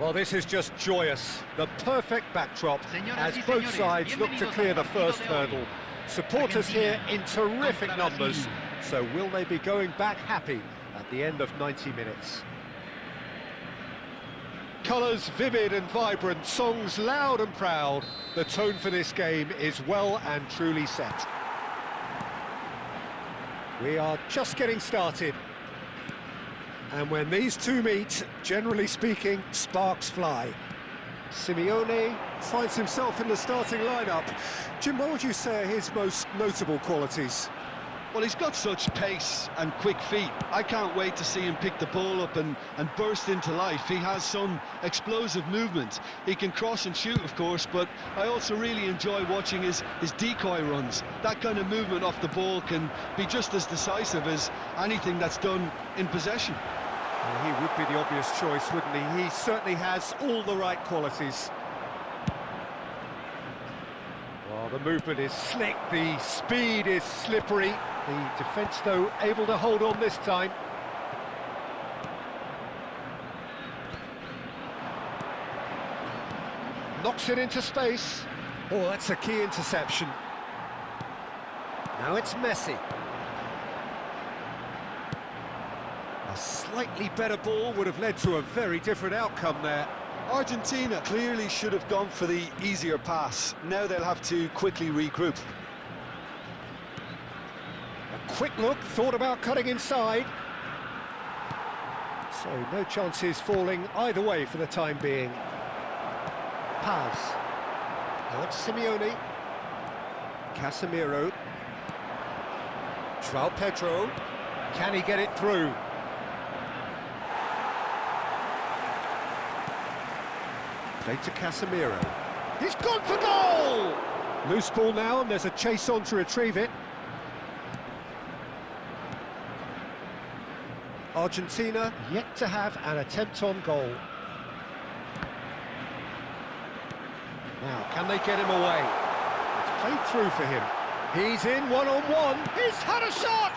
Well, this is just joyous. The perfect backdrop as both sides look to clear the first hurdle. Supporters here in terrific numbers, so will they be going back happy at the end of 90 minutes? Colours vivid and vibrant, songs loud and proud. The tone for this game is well and truly set. We are just getting started. And when these two meet, generally speaking, sparks fly. Simeone finds himself in the starting lineup. Jim, what would you say are his most notable qualities? Well, he's got such pace and quick feet. I can't wait to see him pick the ball up and burst into life. He has some explosive movement. He can cross and shoot, of course, but I also really enjoy watching his decoy runs. That kind of movement off the ball can be just as decisive as anything that's done in possession. Well, he would be the obvious choice, wouldn't he? He certainly has all the right qualities. Well, the movement is slick, the speed is slippery. The defence, though, able to hold on this time. Knocks it into space. Oh, that's a key interception. Now it's Messi. A slightly better ball would have led to a very different outcome there. Argentina clearly should have gone for the easier pass. Now they'll have to quickly regroup. A quick look, thought about cutting inside. So no chances falling either way for the time being. Paz. Now it's Simeone. Casemiro. João Pedro. Can he get it through? Played to Casemiro. He's gone for goal! Loose ball now, and there's a chase on to retrieve it. Argentina yet to have an attempt on goal. Now, can they get him away? It's played through for him. He's in one-on-one. He's had a shot!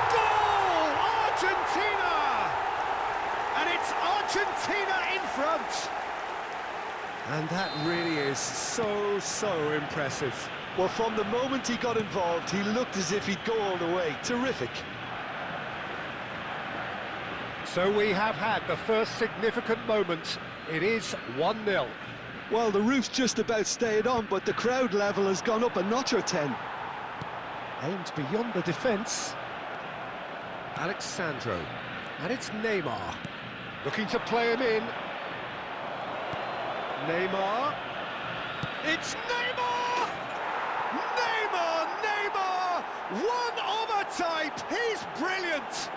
Goal! Argentina! And it's Argentina in front. And that really is so impressive. Well, from the moment he got involved, he looked as if he'd go all the way. Terrific. So we have had the first significant moment. It is 1-0. Well, the roof's just about stayed on, but the crowd level has gone up a notch or 10. Aimed beyond the defence. Alexandro. And it's Neymar. Looking to play him in. Neymar. It's Neymar! Neymar! One of a type! He's brilliant!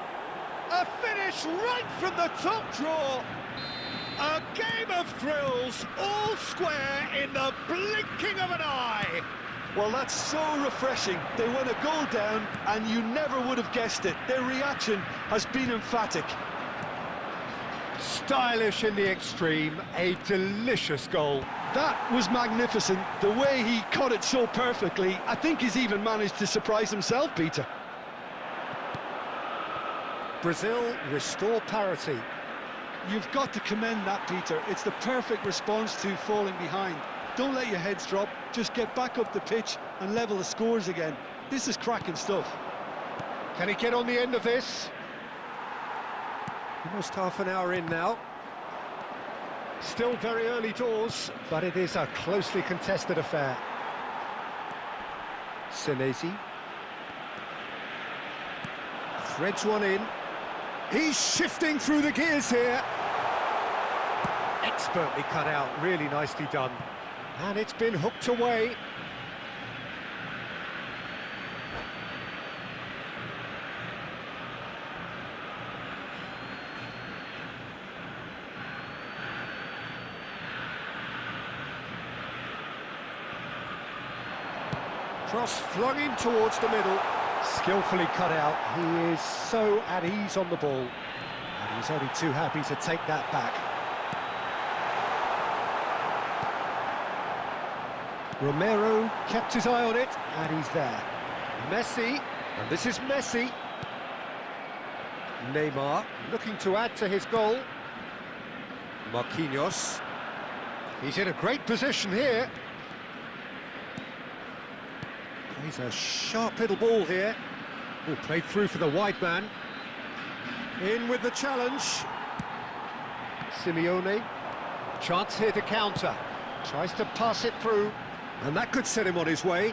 A finish right from the top draw. A game of thrills, all square in the blinking of an eye. Well, that's so refreshing. They went a goal down, and you never would have guessed it. Their reaction has been emphatic. Stylish in the extreme, a delicious goal. That was magnificent. The way he cut it so perfectly, I think he's even managed to surprise himself, Peter. Brazil restore parity. You've got to commend that, Peter. It's the perfect response to falling behind. Don't let your heads drop, just get back up the pitch and level the scores again. This is cracking stuff. Can he get on the end of this? Almost half an hour in now. Still very early doors, but it is a closely contested affair. Senesi. Threads one in. He's shifting through the gears here. Expertly cut out, really nicely done. And it's been hooked away. Cross flung in towards the middle. Skillfully cut out. He is so at ease on the ball. And he's only too happy to take that back. Romero kept his eye on it, and he's there. Messi, and this is Messi. Neymar looking to add to his goal. Marquinhos. He's in a great position here. Plays a sharp little ball here. Oh, played through for the wide man. In with the challenge. Simeone. Chance here to counter. Tries to pass it through. And that could set him on his way.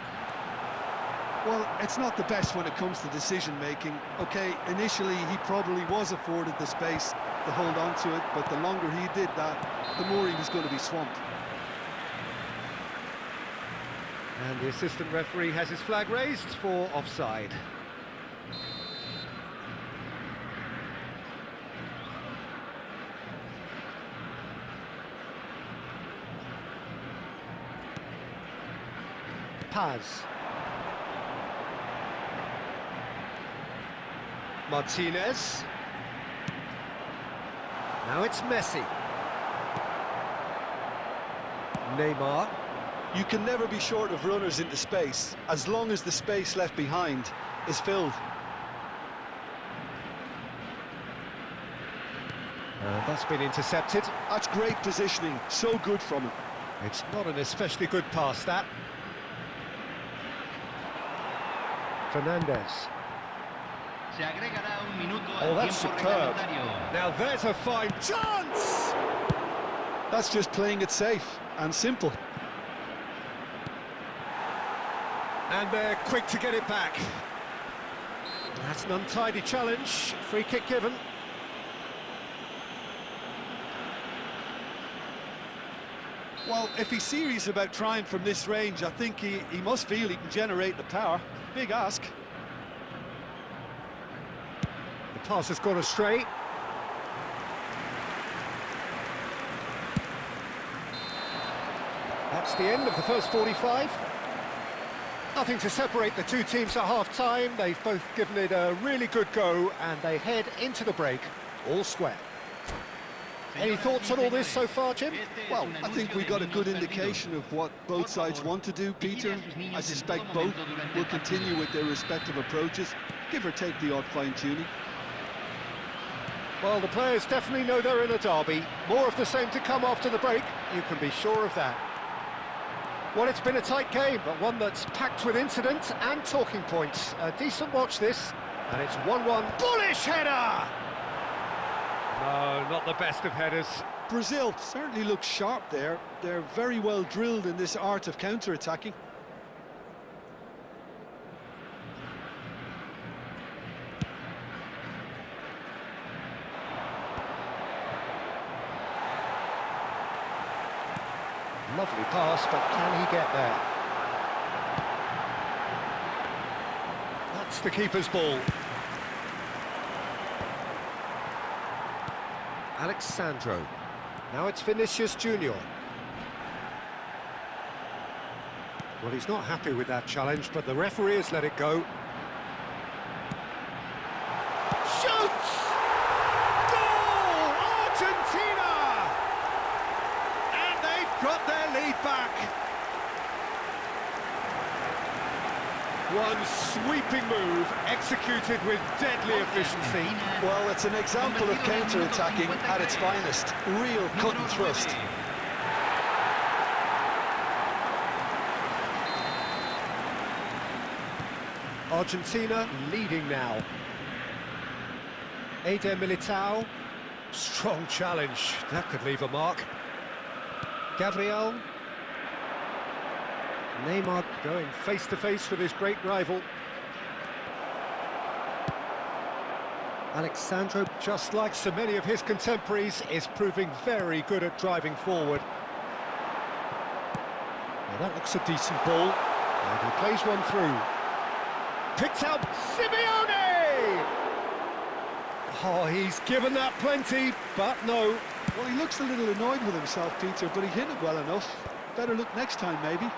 Well, it's not the best when it comes to decision-making. OK, initially he probably was afforded the space to hold on to it, but the longer he did that, the more he was going to be swamped. And the assistant referee has his flag raised for offside. Paz. Martinez. Now it's Messi. Neymar. You can never be short of runners into space, as long as the space left behind is filled. That's been intercepted. That's great positioning, so good from him. It's not an especially good pass, that. Fernandez. Oh, that's superb. Now there's a fine chance! That's just playing it safe and simple. And they're quick to get it back. That's an untidy challenge. Free kick given. Well, if he's serious about trying from this range, I think he must feel he can generate the power. Big ask. The pass has gone astray. That's the end of the first 45. Nothing to separate the two teams at half-time. They've both given it a really good go, and they head into the break all square. Any thoughts on all this so far, Jim? Well, I think we got a good indication of what both sides want to do, Peter. I suspect both will continue with their respective approaches, give or take the odd fine-tuning. Well, the players definitely know they're in a derby. More of the same to come after the break, you can be sure of that. Well, it's been a tight game, but one that's packed with incident and talking points. A decent watch this, and it's 1-1. Bullish header! No, not the best of headers. Brazil certainly looks sharp there. They're very well drilled in this art of counter-attacking. Lovely pass, but can he get there? That's the keeper's ball. Alexandro. Now it's Vinicius Junior. Well, he's not happy with that challenge, but the referee has let it go. Shoots! Goal! Argentina! And they've got their lead back. One sweeping move, executed with deadly efficiency. Well, it's an example of counter-attacking at its finest. Real cut and thrust. Argentina leading now. Eder Militao. Strong challenge. That could leave a mark. Gabriel. Neymar going face-to-face with his great rival. Alexandro, just like so many of his contemporaries, is proving very good at driving forward. Now that looks a decent ball, and he plays one through. Picked out Simeone! Oh, he's given that plenty, but no. Well, he looks a little annoyed with himself, Peter, but he hit it well enough. Better look next time, maybe.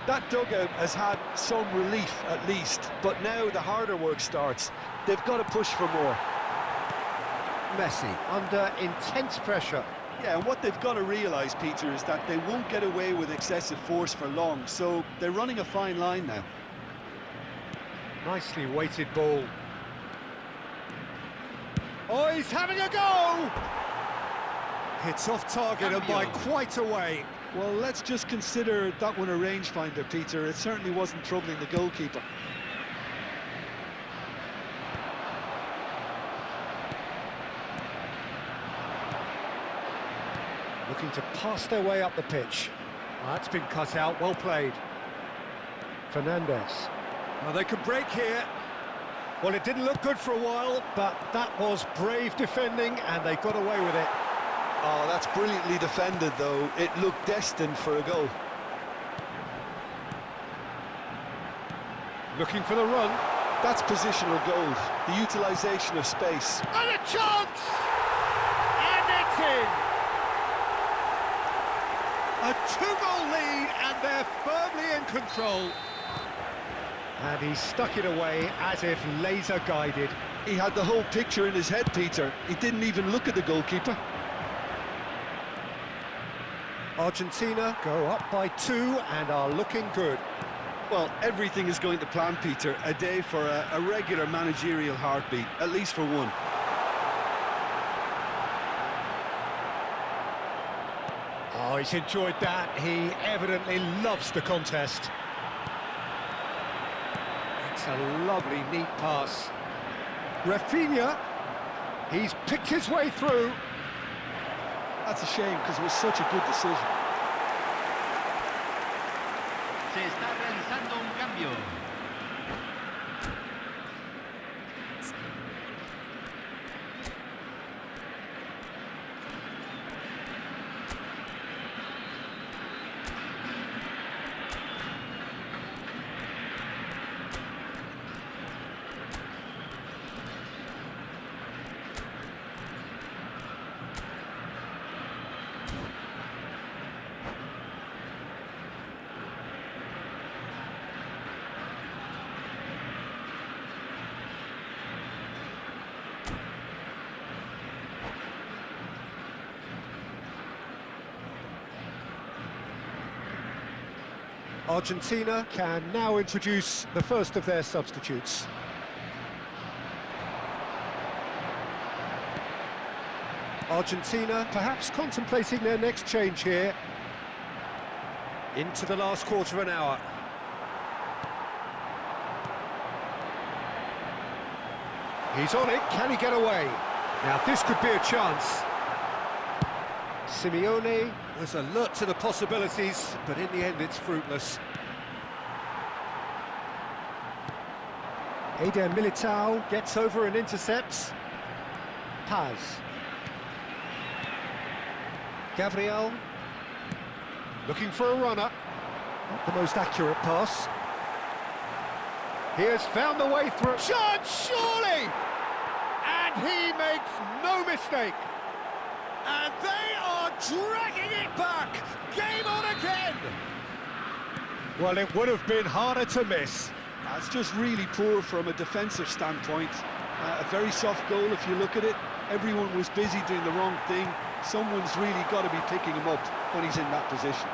That dugout has had some relief, at least, but now the harder work starts. They've got to push for more. Messi under intense pressure. Yeah, and what they've got to realise, Peter, is that they won't get away with excessive force for long, so they're running a fine line now. Nicely weighted ball. Oh, he's having a go! Hits off target and by quite a way. Well, let's just consider that one a rangefinder, Peter. It certainly wasn't troubling the goalkeeper. Looking to pass their way up the pitch. That's been cut out, well played. Fernandez. Well, they could break here. Well, it didn't look good for a while, but that was brave defending, and they got away with it. Oh, that's brilliantly defended, though. It looked destined for a goal. Looking for the run. That's positional gold, the utilisation of space. And a chance! And it's in! A two-goal lead, and they're firmly in control. And he stuck it away as if laser-guided. He had the whole picture in his head, Peter. He didn't even look at the goalkeeper. Argentina go up by 2 and are looking good. Well, everything is going to plan, Peter. A day for a regular managerial heartbeat, at least for one. Oh, he's enjoyed that. He evidently loves the contest. It's a lovely, neat pass. Rafinha, he's picked his way through. That's a shame, because it was such a good decision. Se está realizando un cambio. Argentina can now introduce the first of their substitutes. Argentina perhaps contemplating their next change here. Into the last quarter of an hour. He's on it, can he get away? Now this could be a chance. Simeone was alert to the possibilities, but in the end it's fruitless. Eder Militao gets over and intercepts. Paz. Gabriel. Looking for a runner. Not the most accurate pass. He has found the way through. Shot, surely! And he makes no mistake. And they are dragging it back. Game on again. Well, it would have been harder to miss. That's just really poor from a defensive standpoint. A very soft goal if you look at it. Everyone was busy doing the wrong thing. Someone's really got to be picking him up when he's in that position.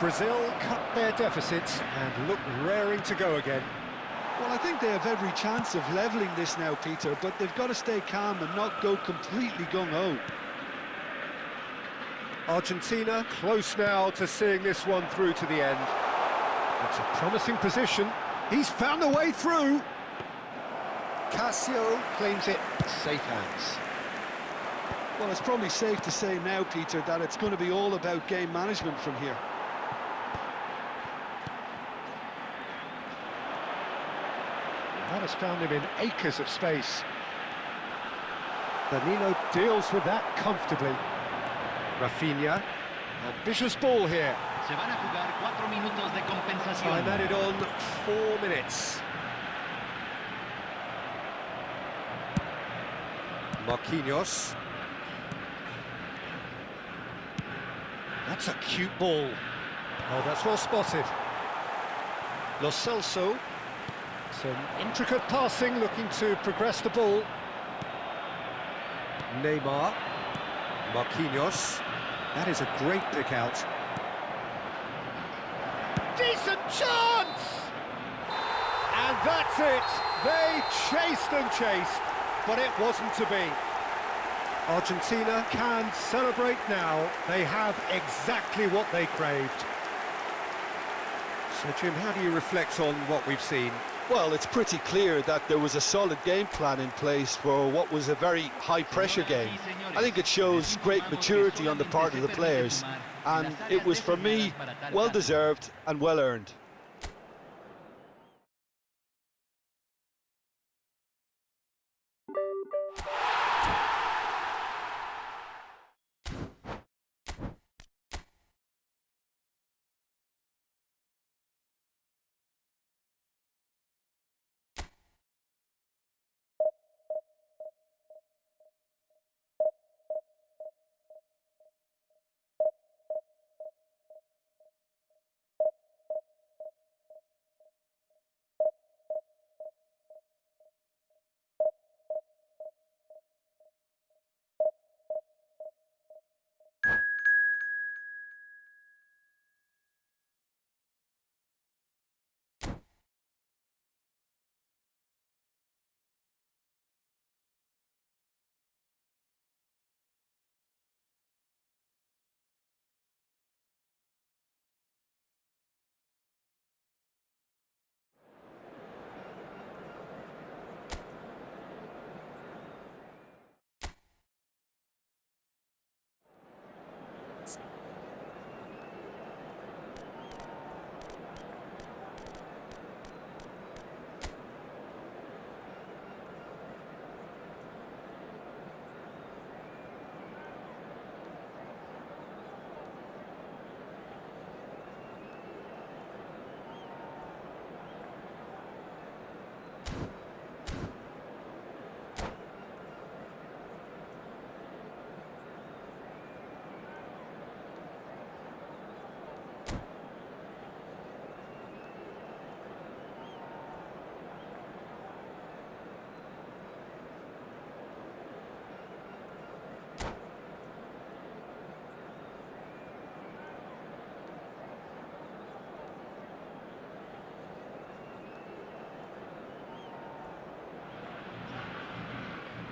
Brazil cut their deficit and look raring to go again. Well, I think they have every chance of levelling this now, Peter, but they've got to stay calm and not go completely gung-ho. Argentina close now to seeing this one through to the end. It's a promising position. He's found a way through. Casio claims it safe hands. Well, it's probably safe to say now, Peter, that it's going to be all about game management from here. That has found him in acres of space. Danilo deals with that comfortably. Rafinha, ambitious ball here. Se van a jugar 4 minutos de compensación. Time added on 4 minutes. Marquinhos. That's a cute ball. Oh, that's well spotted. Lo Celso. Some intricate passing, looking to progress the ball. Neymar. Marquinhos. That is a great pick out. Decent chance! And that's it. They chased and chased, but it wasn't to be. Argentina can celebrate now. They have exactly what they craved. So, Jim, how do you reflect on what we've seen? Well, it's pretty clear that there was a solid game plan in place for what was a very high-pressure game. I think it shows great maturity on the part of the players, and it was, for me, well-deserved and well-earned.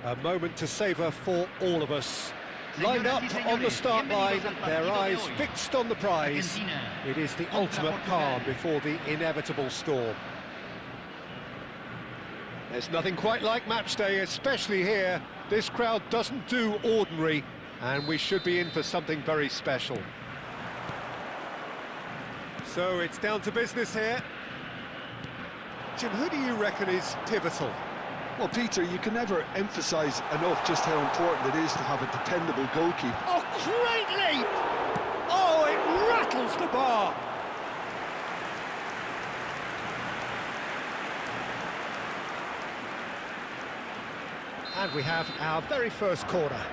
A moment to savour for all of us. Lined up on the start line, their eyes fixed on the prize. It is the ultimate calm before the inevitable storm. There's nothing quite like match day, especially here. This crowd doesn't do ordinary, and we should be in for something very special. So it's down to business here. Jim, who do you reckon is pivotal? Well, Peter, you can never emphasise enough just how important it is to have a dependable goalkeeper. Oh, great leap! Oh, it rattles the bar! And we have our very first corner.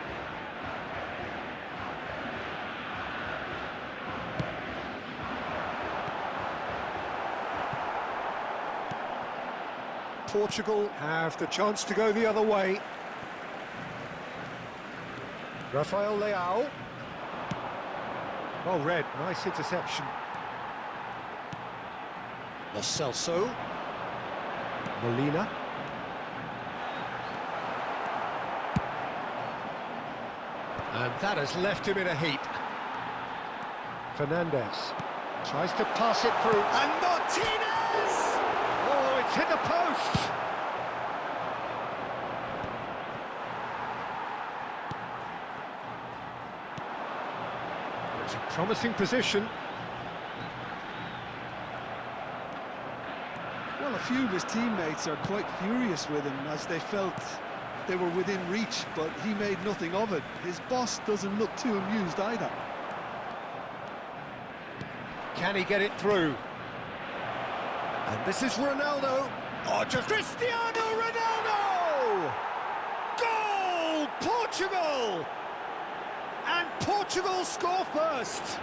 Portugal have the chance to go the other way. Rafael Leao. Oh, red, nice interception. Lo Celso. Molina. And that has left him in a heap. Fernandez tries to pass it through. And Martinez! Oh, it's hit the post! It's a promising position. Well, a few of his teammates are quite furious with him as they felt they were within reach, but he made nothing of it. His boss doesn't look too amused either. Can he get it through? And this is Ronaldo. Oh, just Cristiano Ronaldo! Goal! Portugal! And Portugal score first.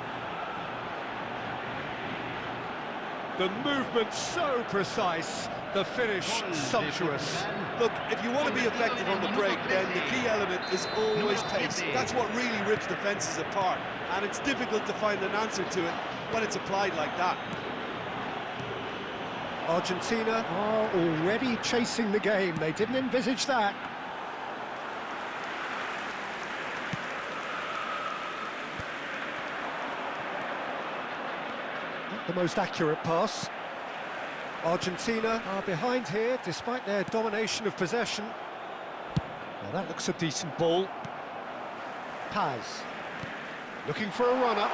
The movement so precise, the finish sumptuous. Look, if you want to be effective on the break, then the key element is always pace. That's what really rips defences apart, and it's difficult to find an answer to it when it's applied like that. Argentina are already chasing the game. They didn't envisage that. Not the most accurate pass. Argentina are behind here, despite their domination of possession. Now that looks a decent ball. Paz, looking for a runner.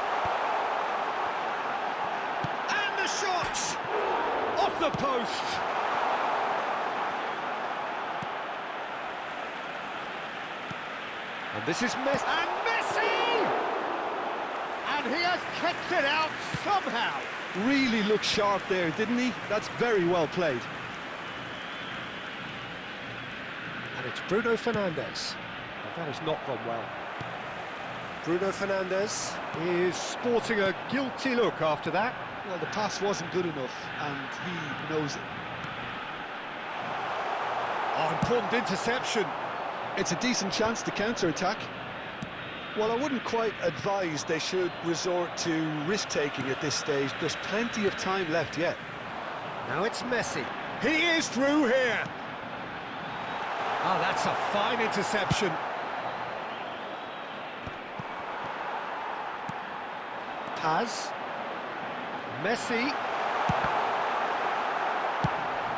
And the shot! Off the post! And this is Messi. And Messi! And he has kept it out somehow. Really looked sharp there, didn't he? That's very well played. And it's Bruno Fernandes. Well, that has not gone well. Bruno Fernandes is sporting a guilty look after that. Well, the pass wasn't good enough, and he knows it. Oh, important interception. It's a decent chance to counter-attack. Well, I wouldn't quite advise they should resort to risk-taking at this stage. There's plenty of time left yet. Now it's Messi. He is through here. Oh, that's a fine interception. Paz. Messi.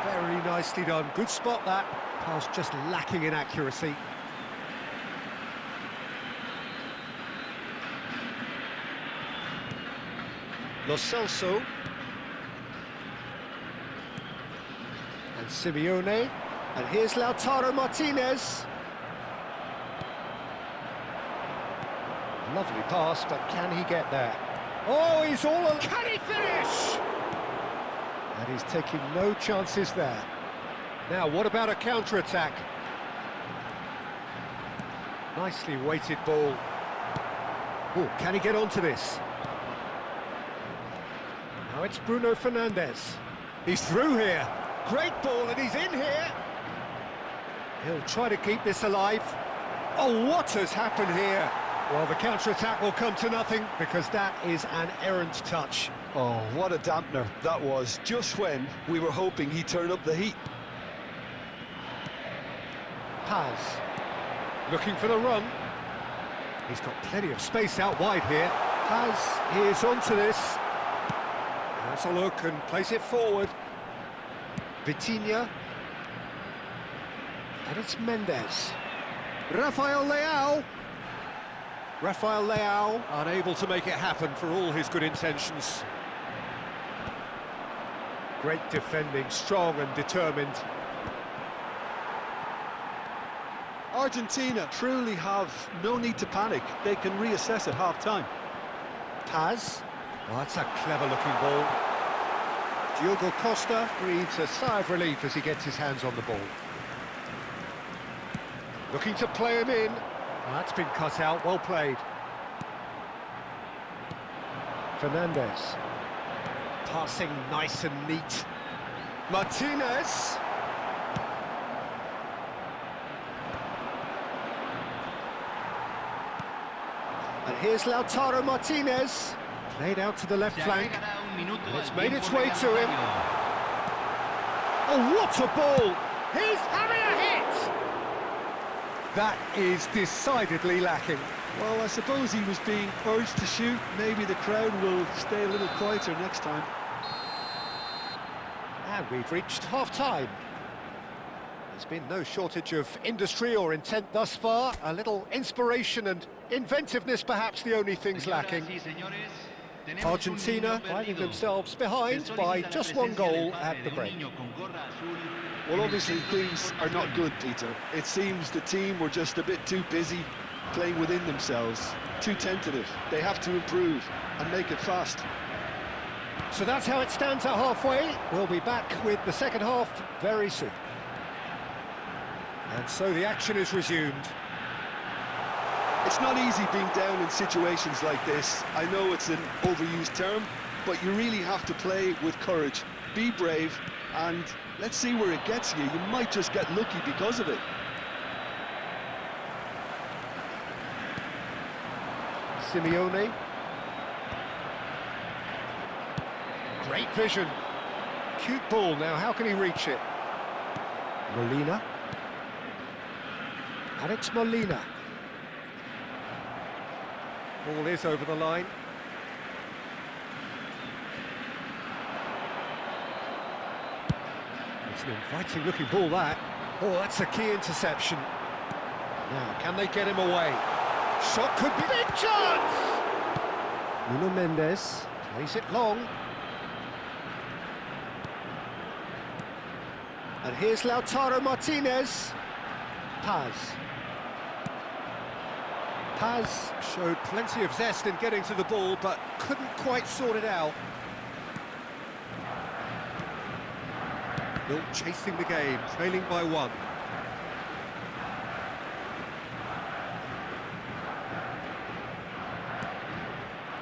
Very nicely done. Good spot that. Pass just lacking in accuracy. Lo Celso. And Simeone. And here's Lautaro Martinez. Lovely pass, but can he get there? Oh, he's all alone. Can he finish? And he's taking no chances there. Now, what about a counter-attack? Nicely weighted ball. Oh, can he get onto this? Now it's Bruno Fernandes. He's through here. Great ball, and he's in here. He'll try to keep this alive. Oh, what has happened here? Well, the counter-attack will come to nothing because that is an errant touch. Oh, what a dampener that was, just when we were hoping he'd turn up the heat. Paz. Looking for the run. He's got plenty of space out wide here. Paz is onto this. Has a look and plays it forward. Vitinha. And it's Mendes. Rafael Leao. Rafael Leao unable to make it happen for all his good intentions. Great defending, strong and determined. Argentina truly have no need to panic. They can reassess at half-time. Paz. Oh, that's a clever-looking ball. Diogo Costa breathes a sigh of relief as he gets his hands on the ball. Looking to play him in. Oh, that's been cut out, well played. Fernandez. Passing nice and neat. Martinez. And here's Lautaro Martinez. Played out to the left flank. And it's made its way to him. Oh, what a ball! He's having a hit! That is decidedly lacking. Well, I suppose he was being urged to shoot. Maybe the crowd will stay a little quieter next time. And we've reached half-time. There's been no shortage of industry or intent thus far. A little inspiration and inventiveness, perhaps the only things lacking. Argentina finding themselves behind by just one goal at the break. Well, obviously things are not good, Peter. It seems the team were just a bit too busy playing within themselves, too tentative. They have to improve and make it fast. So that's how it stands at halfway. We'll be back with the second half very soon. And so the action is resumed. It's not easy being down in situations like this. I know it's an overused term, but you really have to play with courage. Be brave, and let's see where it gets you. You might just get lucky because of it. Simeone. Great vision. Cute ball now, how can he reach it? Molina. And it's Molina. Ball is over the line. It's an inviting looking ball, that. Oh, that's a key interception. Now, can they get him away? Shot could be... Big chance! Nuno Mendes plays it long. And here's Lautaro Martinez. Paz. Paz showed plenty of zest in getting to the ball, but couldn't quite sort it out. Still chasing the game, trailing by one.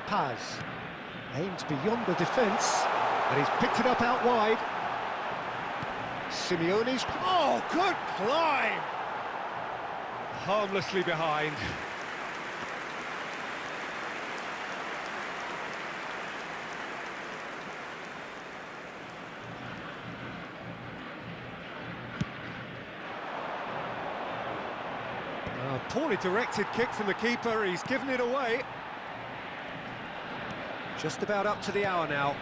Paz aimed beyond the defence, and he's picked it up out wide. Simeone's... Oh, good climb! Harmlessly behind. A poorly directed kick from the keeper, he's given it away. Just about up to the hour now.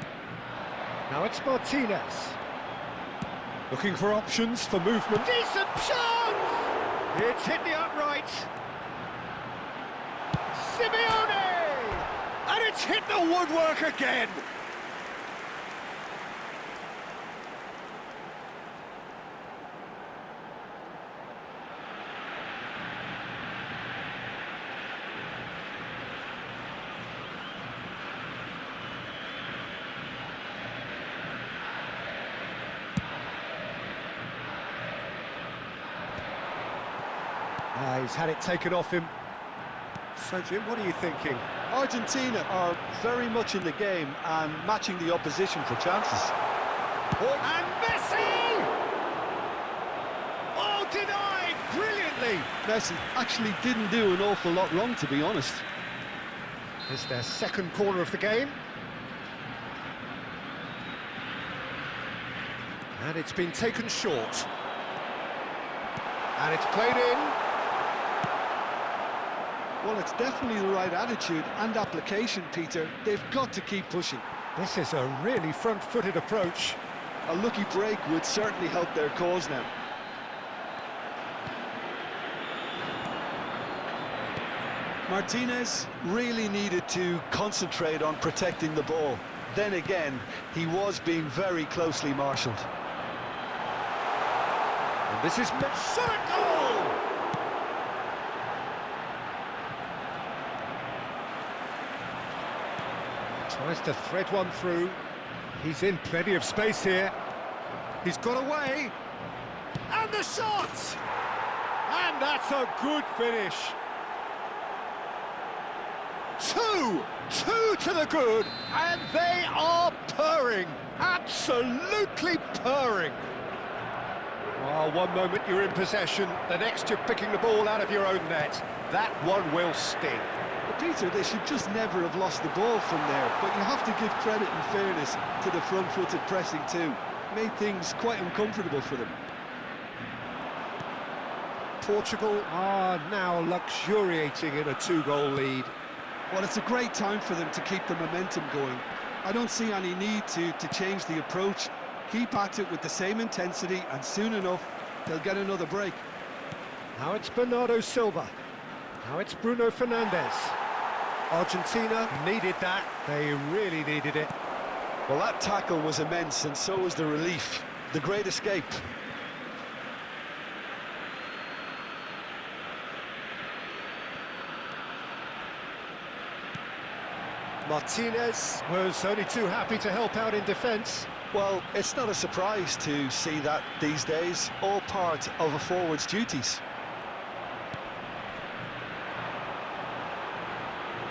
Now it's Martinez. Looking for options for movement. Decent chance! It's hit the upright. Simeone! And it's hit the woodwork again! He's had it taken off him. So, Jim, what are you thinking? Argentina are very much in the game and matching the opposition for chances. Oh, and Messi! Oh, denied brilliantly! Messi actually didn't do an awful lot wrong, to be honest. It's their second corner of the game. And it's been taken short. And it's played in. Well, it's definitely the right attitude and application, Peter. They've got to keep pushing. This is a really front-footed approach. A lucky break would certainly help their cause now. Martinez really needed to concentrate on protecting the ball. Then again, he was being very closely marshalled. And this is shot goal! Tries to thread one through. He's in plenty of space here. He's got away. And the shot! And that's a good finish. Two to the good, and they are purring, absolutely purring. Well, one moment you're in possession, the next you're picking the ball out of your own net. That one will sting. But Peter, they should just never have lost the ball from there, but you have to give credit and fairness to the front-footed pressing too. Made things quite uncomfortable for them. Portugal are now luxuriating in a two-goal lead. Well, it's a great time for them to keep the momentum going. I don't see any need to change the approach. Keep at it with the same intensity, and soon enough, they'll get another break. Now it's Bernardo Silva. Now it's Bruno Fernandes. Argentina needed that. They really needed it. Well, that tackle was immense, and so was the relief. The great escape. Martinez was only too happy to help out in defence. Well, it's not a surprise to see that these days, all part of a forward's duties.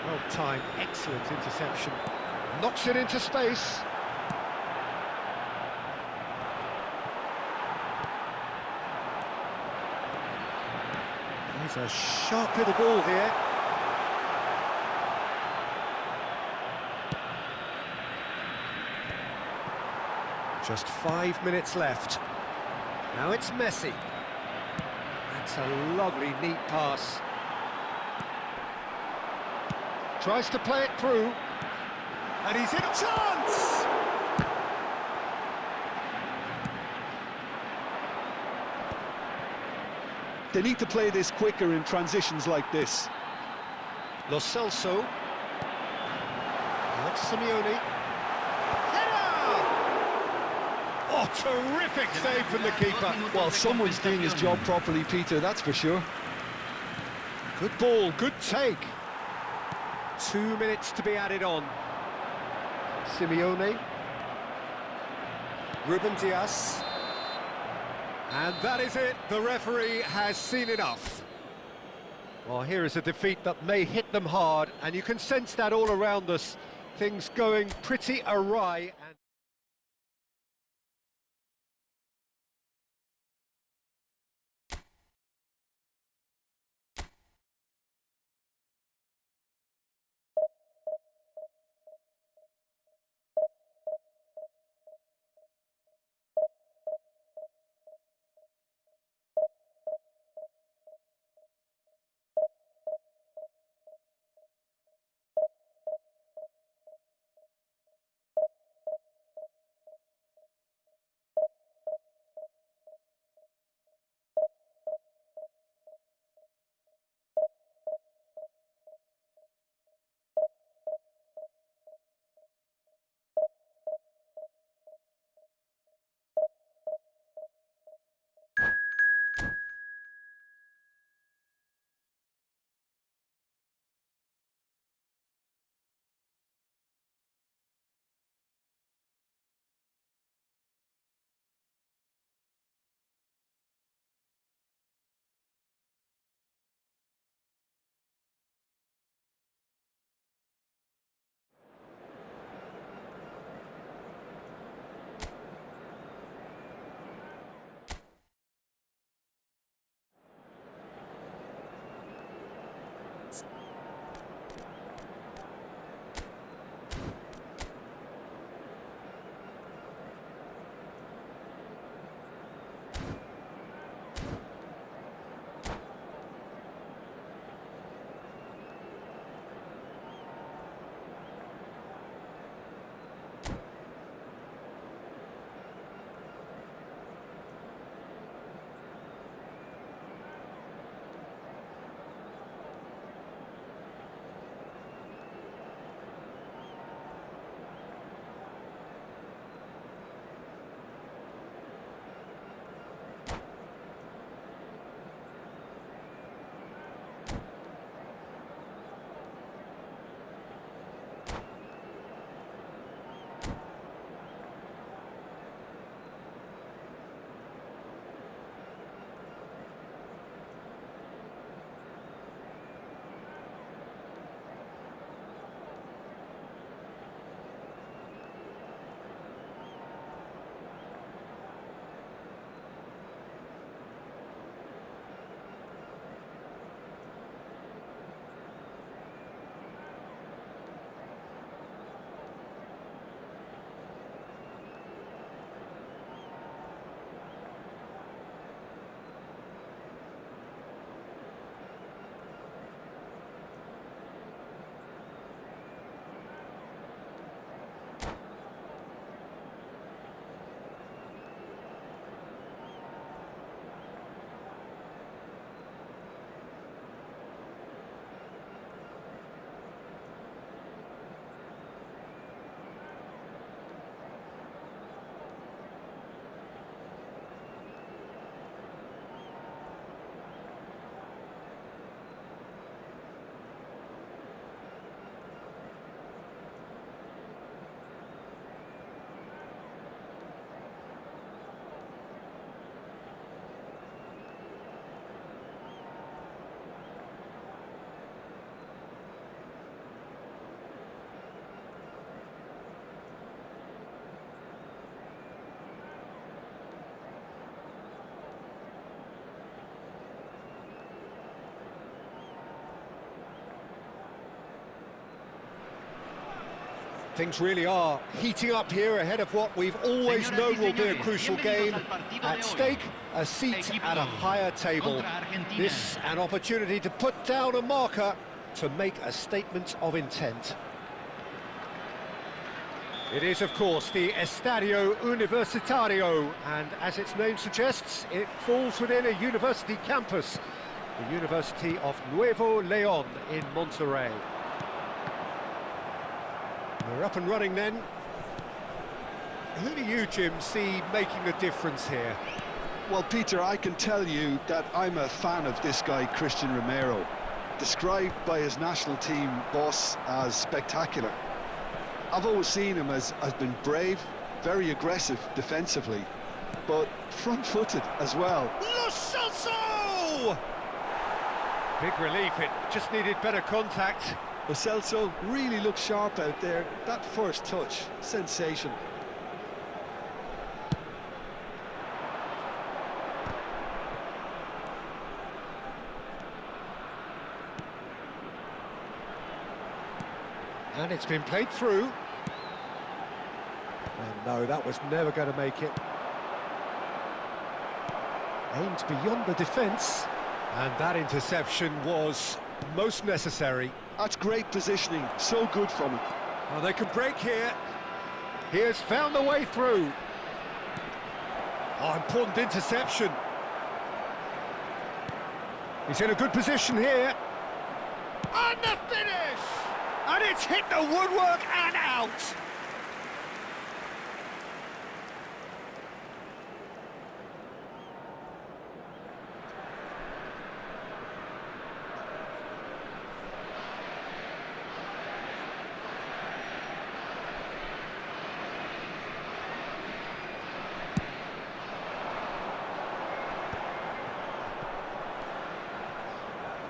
Well timed, excellent interception. Knocks it into space. He's a sharp little ball here. Just 5 minutes left. Now it's Messi. That's a lovely, neat pass. Tries to play it through. And he's in a chance! They need to play this quicker in transitions like this. Lo Celso. Alex Simeone. Oh, terrific save from the keeper. Well, someone's doing his job properly, Peter, that's for sure. Good ball, good take. 2 minutes to be added on. Simeone. Ruben Dias. And that is it. The referee has seen enough. Well, here is a defeat that may hit them hard, and you can sense that all around us. Things going pretty awry. Things really are heating up here ahead of what we've always Señoras known y will be a señores, crucial bienvenidos game. al partido de At hoy. stake, a seat at a Egipto higher table. contra Argentina. This an opportunity to put down a marker, to make a statement of intent. It is, of course, the Estadio Universitario, and as its name suggests, it falls within a university campus, the University of Nuevo León in Monterrey. We're up and running then. Who do you, Jim, see making a difference here? Well, Peter, I can tell you that I'm a fan of this guy, Christian Romero, described by his national team boss as spectacular. I've always seen him as being brave, very aggressive defensively, but front-footed as well. Lo Celso! Big relief, it just needed better contact. Lo Celso really looks sharp out there. That first touch, sensation. And it's been played through. And no, that was never going to make it. Aimed beyond the defence. And that interception was most necessary. That's great positioning, so good from him. Well, they can break here. He has found the way through. Oh, important interception. He's in a good position here. And the finish! And it's hit the woodwork and out.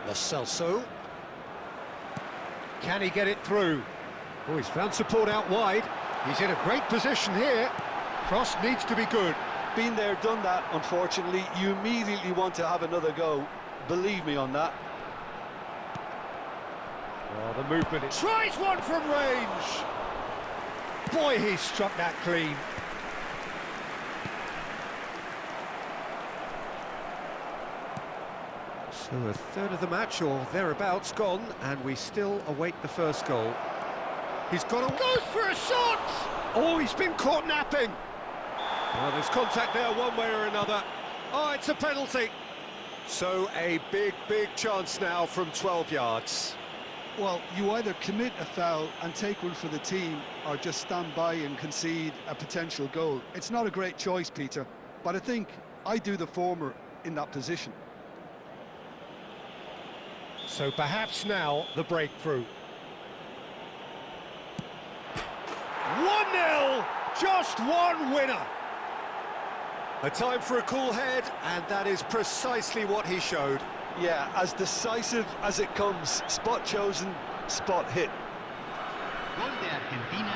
Lo Celso. Can he get it through? Oh, he's found support out wide. He's in a great position here. Cross needs to be good. Been there, done that, unfortunately. You immediately want to have another go. Believe me on that. Oh, the movement. It tries one from range. Boy, he struck that clean. So a third of the match or thereabouts gone, and we still await the first goal. He's got a... goes for a shot! Oh, he's been caught napping. Well, there's contact there one way or another. Oh, it's a penalty. So a big chance now from 12 yards. Well, you either commit a foul and take one for the team, or just stand by and concede a potential goal. It's not a great choice, Peter, but I think I do the former in that position. So perhaps now the breakthrough. 1-0, just one winner. A time for a cool head, and that is precisely what he showed. Yeah, as decisive as it comes. Spot chosen, spot hit. Gol de Argentina,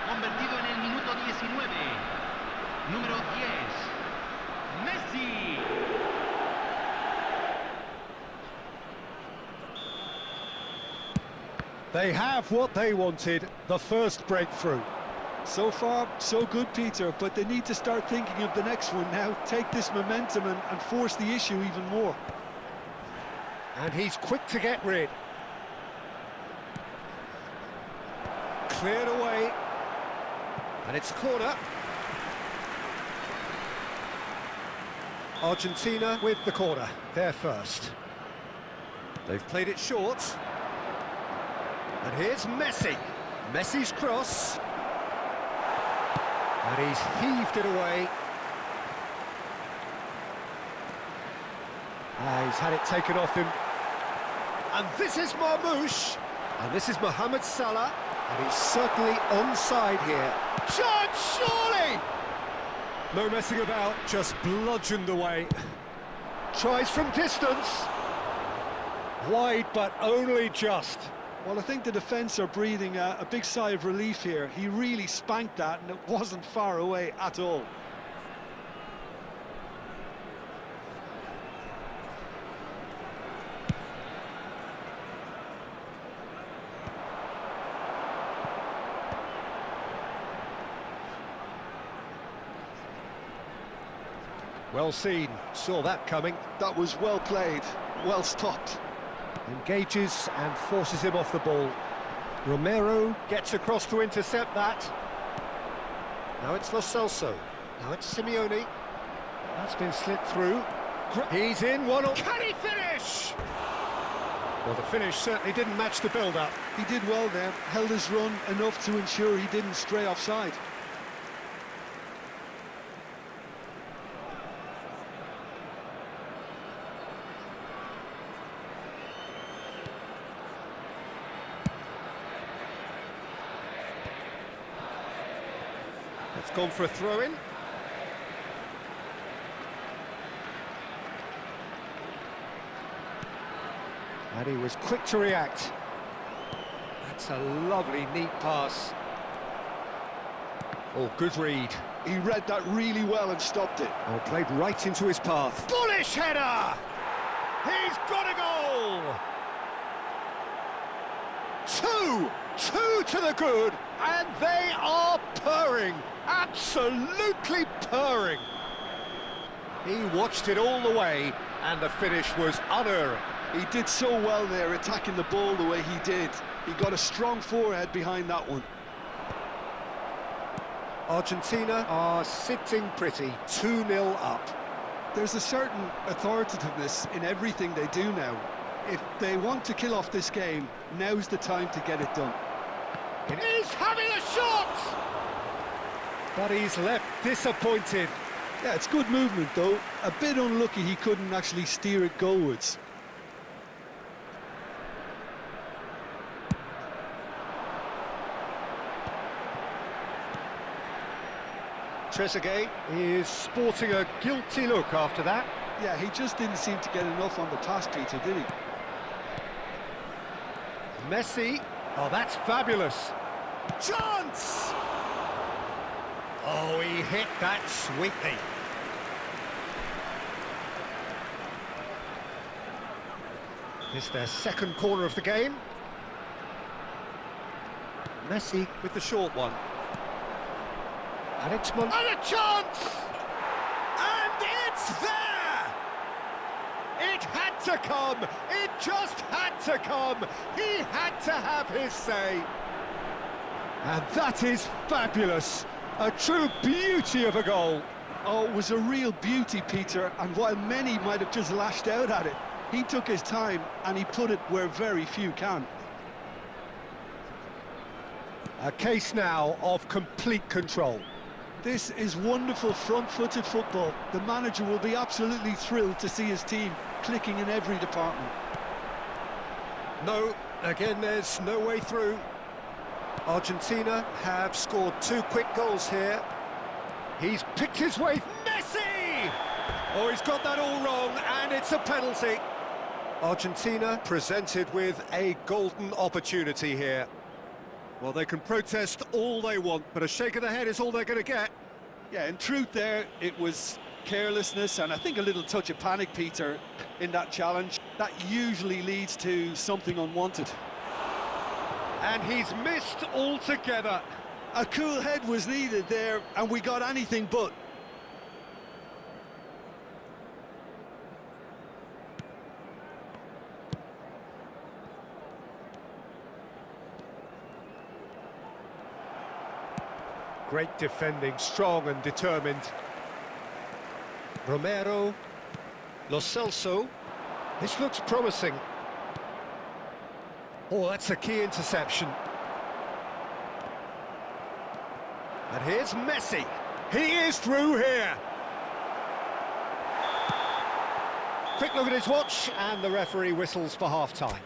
convertido en el minuto 19. Número 10, Messi. They have what they wanted, the first breakthrough. So far, so good, Peter, but they need to start thinking of the next one now. Take this momentum and force the issue even more. And he's quick to get rid. Cleared away. And it's a corner. Argentina with the corner, they're first. They've played it short. And here's Messi. Messi's cross. And he's heaved it away. He's had it taken off him. And this is Marmoush. And this is Mohamed Salah. And he's certainly onside here. Chance, surely! No messing about, just bludgeoned away. Tries from distance. Wide, but only just. Well, I think the defence are breathing a big sigh of relief here. He really spanked that, and it wasn't far away at all. Well seen, saw that coming. That was well played, well stopped. Engages and forces him off the ball. Romero gets across to intercept that. Now it's Lo Celso. Now it's Simeone. That's been slipped through. He's in, one. Can he finish? Well, the finish certainly didn't match the build-up. He did well there, held his run enough to ensure he didn't stray offside. It's gone for a throw-in. And he was quick to react. That's a lovely, neat pass. Oh, good read. He read that really well and stopped it. Oh, played right into his path. Bullish header! He's got a goal! Two to the good, and they are purring. Absolutely purring. He watched it all the way, and the finish was unerring. He did so well there, attacking the ball the way he did. He got a strong forehead behind that one. Argentina are sitting pretty, 2-0 up. There's a certain authoritativeness in everything they do now. If they want to kill off this game, now's the time to get it done. He's having a shot! But he's left disappointed. Yeah, it's good movement though. A bit unlucky he couldn't actually steer it goalwards. Trezeguet is sporting a guilty look after that. Yeah, he just didn't seem to get enough on the pass, Peter, did he? Messi. Oh, that's fabulous. Chance! Oh, he hit that sweetly. This is their second corner of the game. Messi with the short one. And it's and a chance! And it's there! It had to come! It just had to come! He had to have his say! And that is fabulous! A true beauty of a goal! Oh, it was a real beauty, Peter, and while many might have just lashed out at it, he took his time and he put it where very few can. A case now of complete control. This is wonderful front-footed football. The manager will be absolutely thrilled to see his team clicking in every department. No, again there's no way through. Argentina have scored 2 quick goals here. He's picked his way. Messi! Oh, he's got that all wrong, and it's a penalty. Argentina presented with a golden opportunity here. Well, they can protest all they want, but a shake of the head is all they're going to get. Yeah, in truth there, it was carelessness and I think a little touch of panic, Peter, in that challenge. That usually leads to something unwanted. And he's missed altogether. A cool head was needed there, and we got anything but. Great defending, strong and determined. Romero, Lo Celso. This looks promising. Oh, that's a key interception. And here's Messi. He is through here. Quick look at his watch, and the referee whistles for half-time.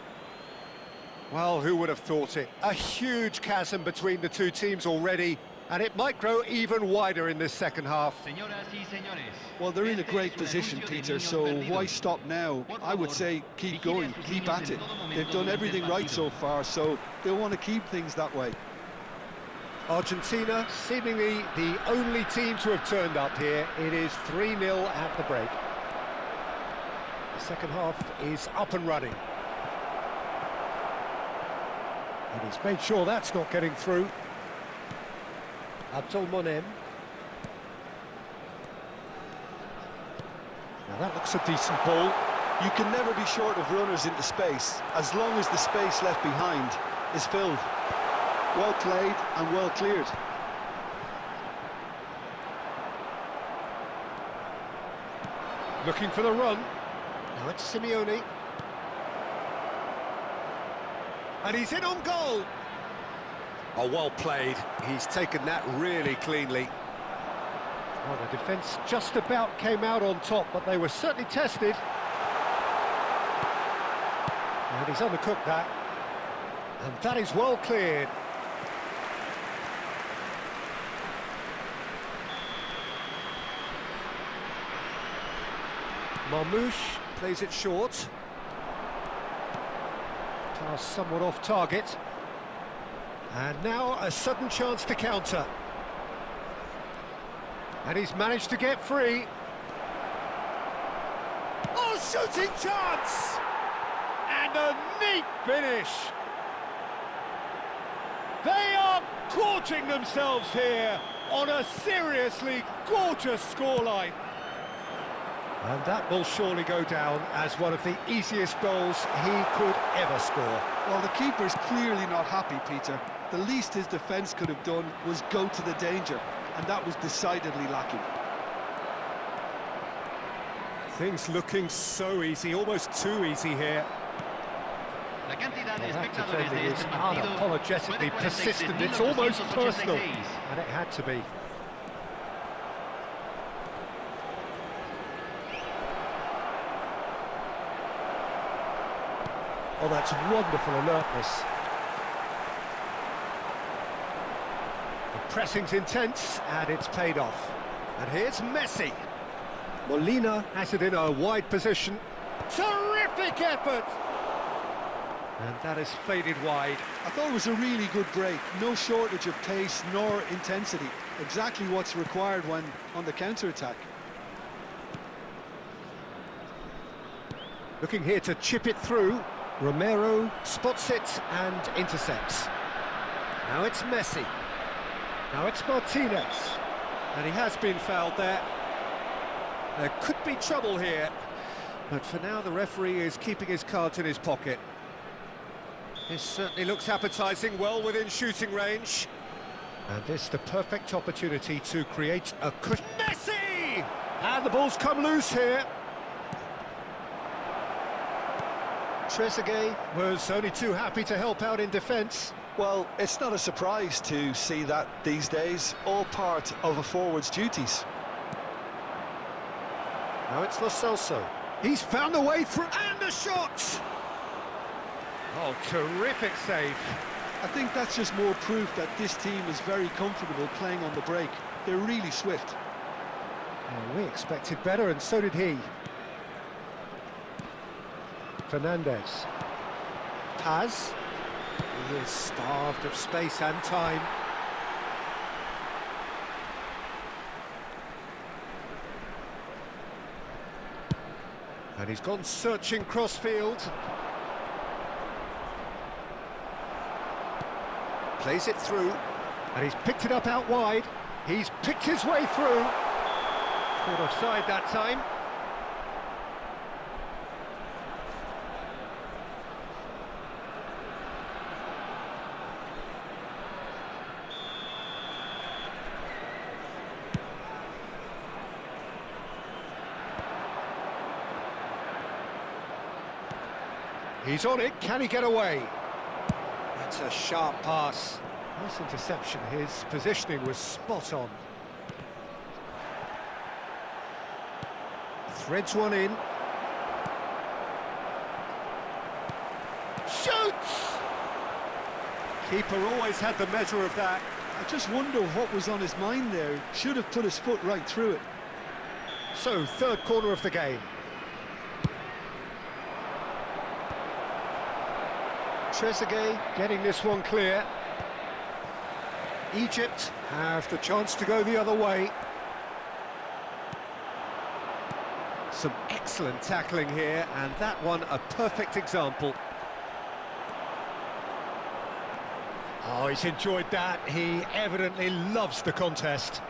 Well, who would have thought it? A huge chasm between the two teams already, and it might grow even wider in this second half. Well, they're in a great position, Peter, so why stop now? I would say keep going, keep at it. They've done everything right so far, so they'll want to keep things that way. Argentina, seemingly the only team to have turned up here. It is 3-0 at the break. The second half is up and running. And he's made sure that's not getting through. Abdul Monem. Now that looks a decent ball. You can never be short of runners into space, as long as the space left behind is filled. Well played and well cleared. Looking for the run. Now it's Simeone. And he's in on goal. Oh, well played. He's taken that really cleanly. Well, the defence just about came out on top, but they were certainly tested. And he's undercooked that. And that is well cleared. Marmouche plays it short. Pass somewhat off target. And now a sudden chance to counter. And he's managed to get free. Oh, shooting chance! And a neat finish. They are gorging themselves here on a seriously gorgeous scoreline. And that will surely go down as one of the easiest goals he could ever score. Well, the keeper's clearly not happy, Peter. The least his defence could have done was go to the danger, and that was decidedly lacking. Things looking so easy, almost too easy here. La cantidad de Well, that espectadores defending de is este partido unapologetically fue de persistent, it's almost 46.886. personal. And it had to be. Oh, that's wonderful alertness. The pressing's intense, and it's paid off. And here's Messi. Molina has it in a wide position. Terrific effort! And that has faded wide. I thought it was a really good break. No shortage of pace nor intensity. Exactly what's required when on the counter-attack. Looking here to chip it through. Romero spots it and intercepts. Now it's Messi. Now it's Martinez. And he has been fouled there. There could be trouble here. But for now, the referee is keeping his cards in his pocket. This certainly looks appetising, well within shooting range. And this the perfect opportunity to create a cushion. Messi! And the ball's come loose here. Trezeguet was only too happy to help out in defence. Well, it's not a surprise to see that these days, all part of a forward's duties. Now it's Lo Celso. He's found a way through, and a shot! Oh, terrific save. I think that's just more proof that this team is very comfortable playing on the break. They're really swift. Well, we expected better, and so did he. Fernandez. Paz. He is starved of space and time. And he's gone searching crossfield. Plays it through. And he's picked it up out wide. He's picked his way through. Caught offside that time. He's on it, can he get away? That's a sharp pass. Nice interception, his positioning was spot on. Threads one in. Shoots! Keeper always had the measure of that. I just wonder what was on his mind there. Should have put his foot right through it. So, third corner of the game. Trezeguet getting this one clear. Egypt have the chance to go the other way. Some excellent tackling here, and that one a perfect example. Oh, he's enjoyed that. He evidently loves the contest.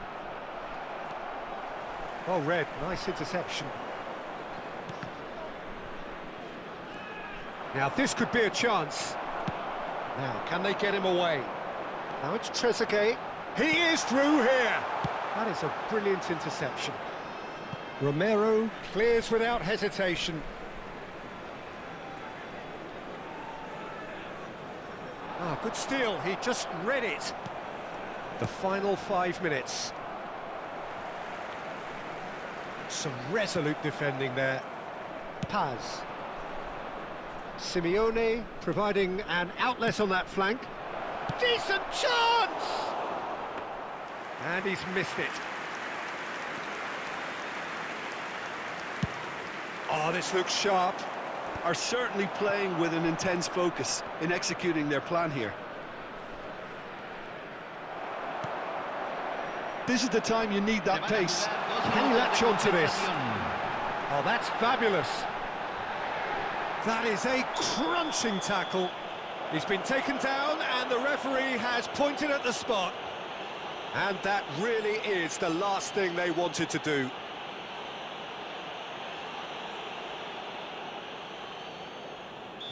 Well read, nice interception. Now this could be a chance. Now, can they get him away? Now it's Trezeguet. He is through here. That is a brilliant interception. Romero clears without hesitation. Ah, good steal. He just read it. The final 5 minutes. Some resolute defending there. Paz. Simeone providing an outlet on that flank. Decent chance! And he's missed it. Oh, this looks sharp. Are certainly playing with an intense focus in executing their plan here. This is the time you need that pace. Can he latch on to this? Oh, that's fabulous. That is a crunching tackle. He's been taken down and the referee has pointed at the spot. And that really is the last thing they wanted to do.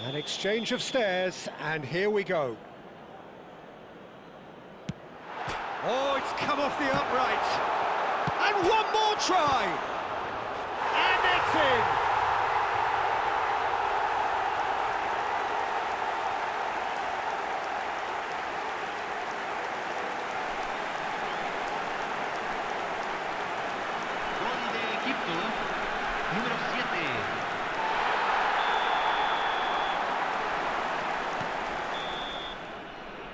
An exchange of stares, and here we go. Oh, it's come off the upright. And one more try. And it's in. Gol de Egipto, número 7.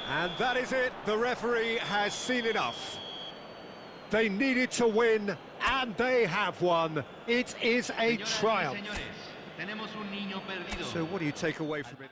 And that is it. The referee has seen enough. They needed to win, and they have won. It is a triumph. So what do you take away from it?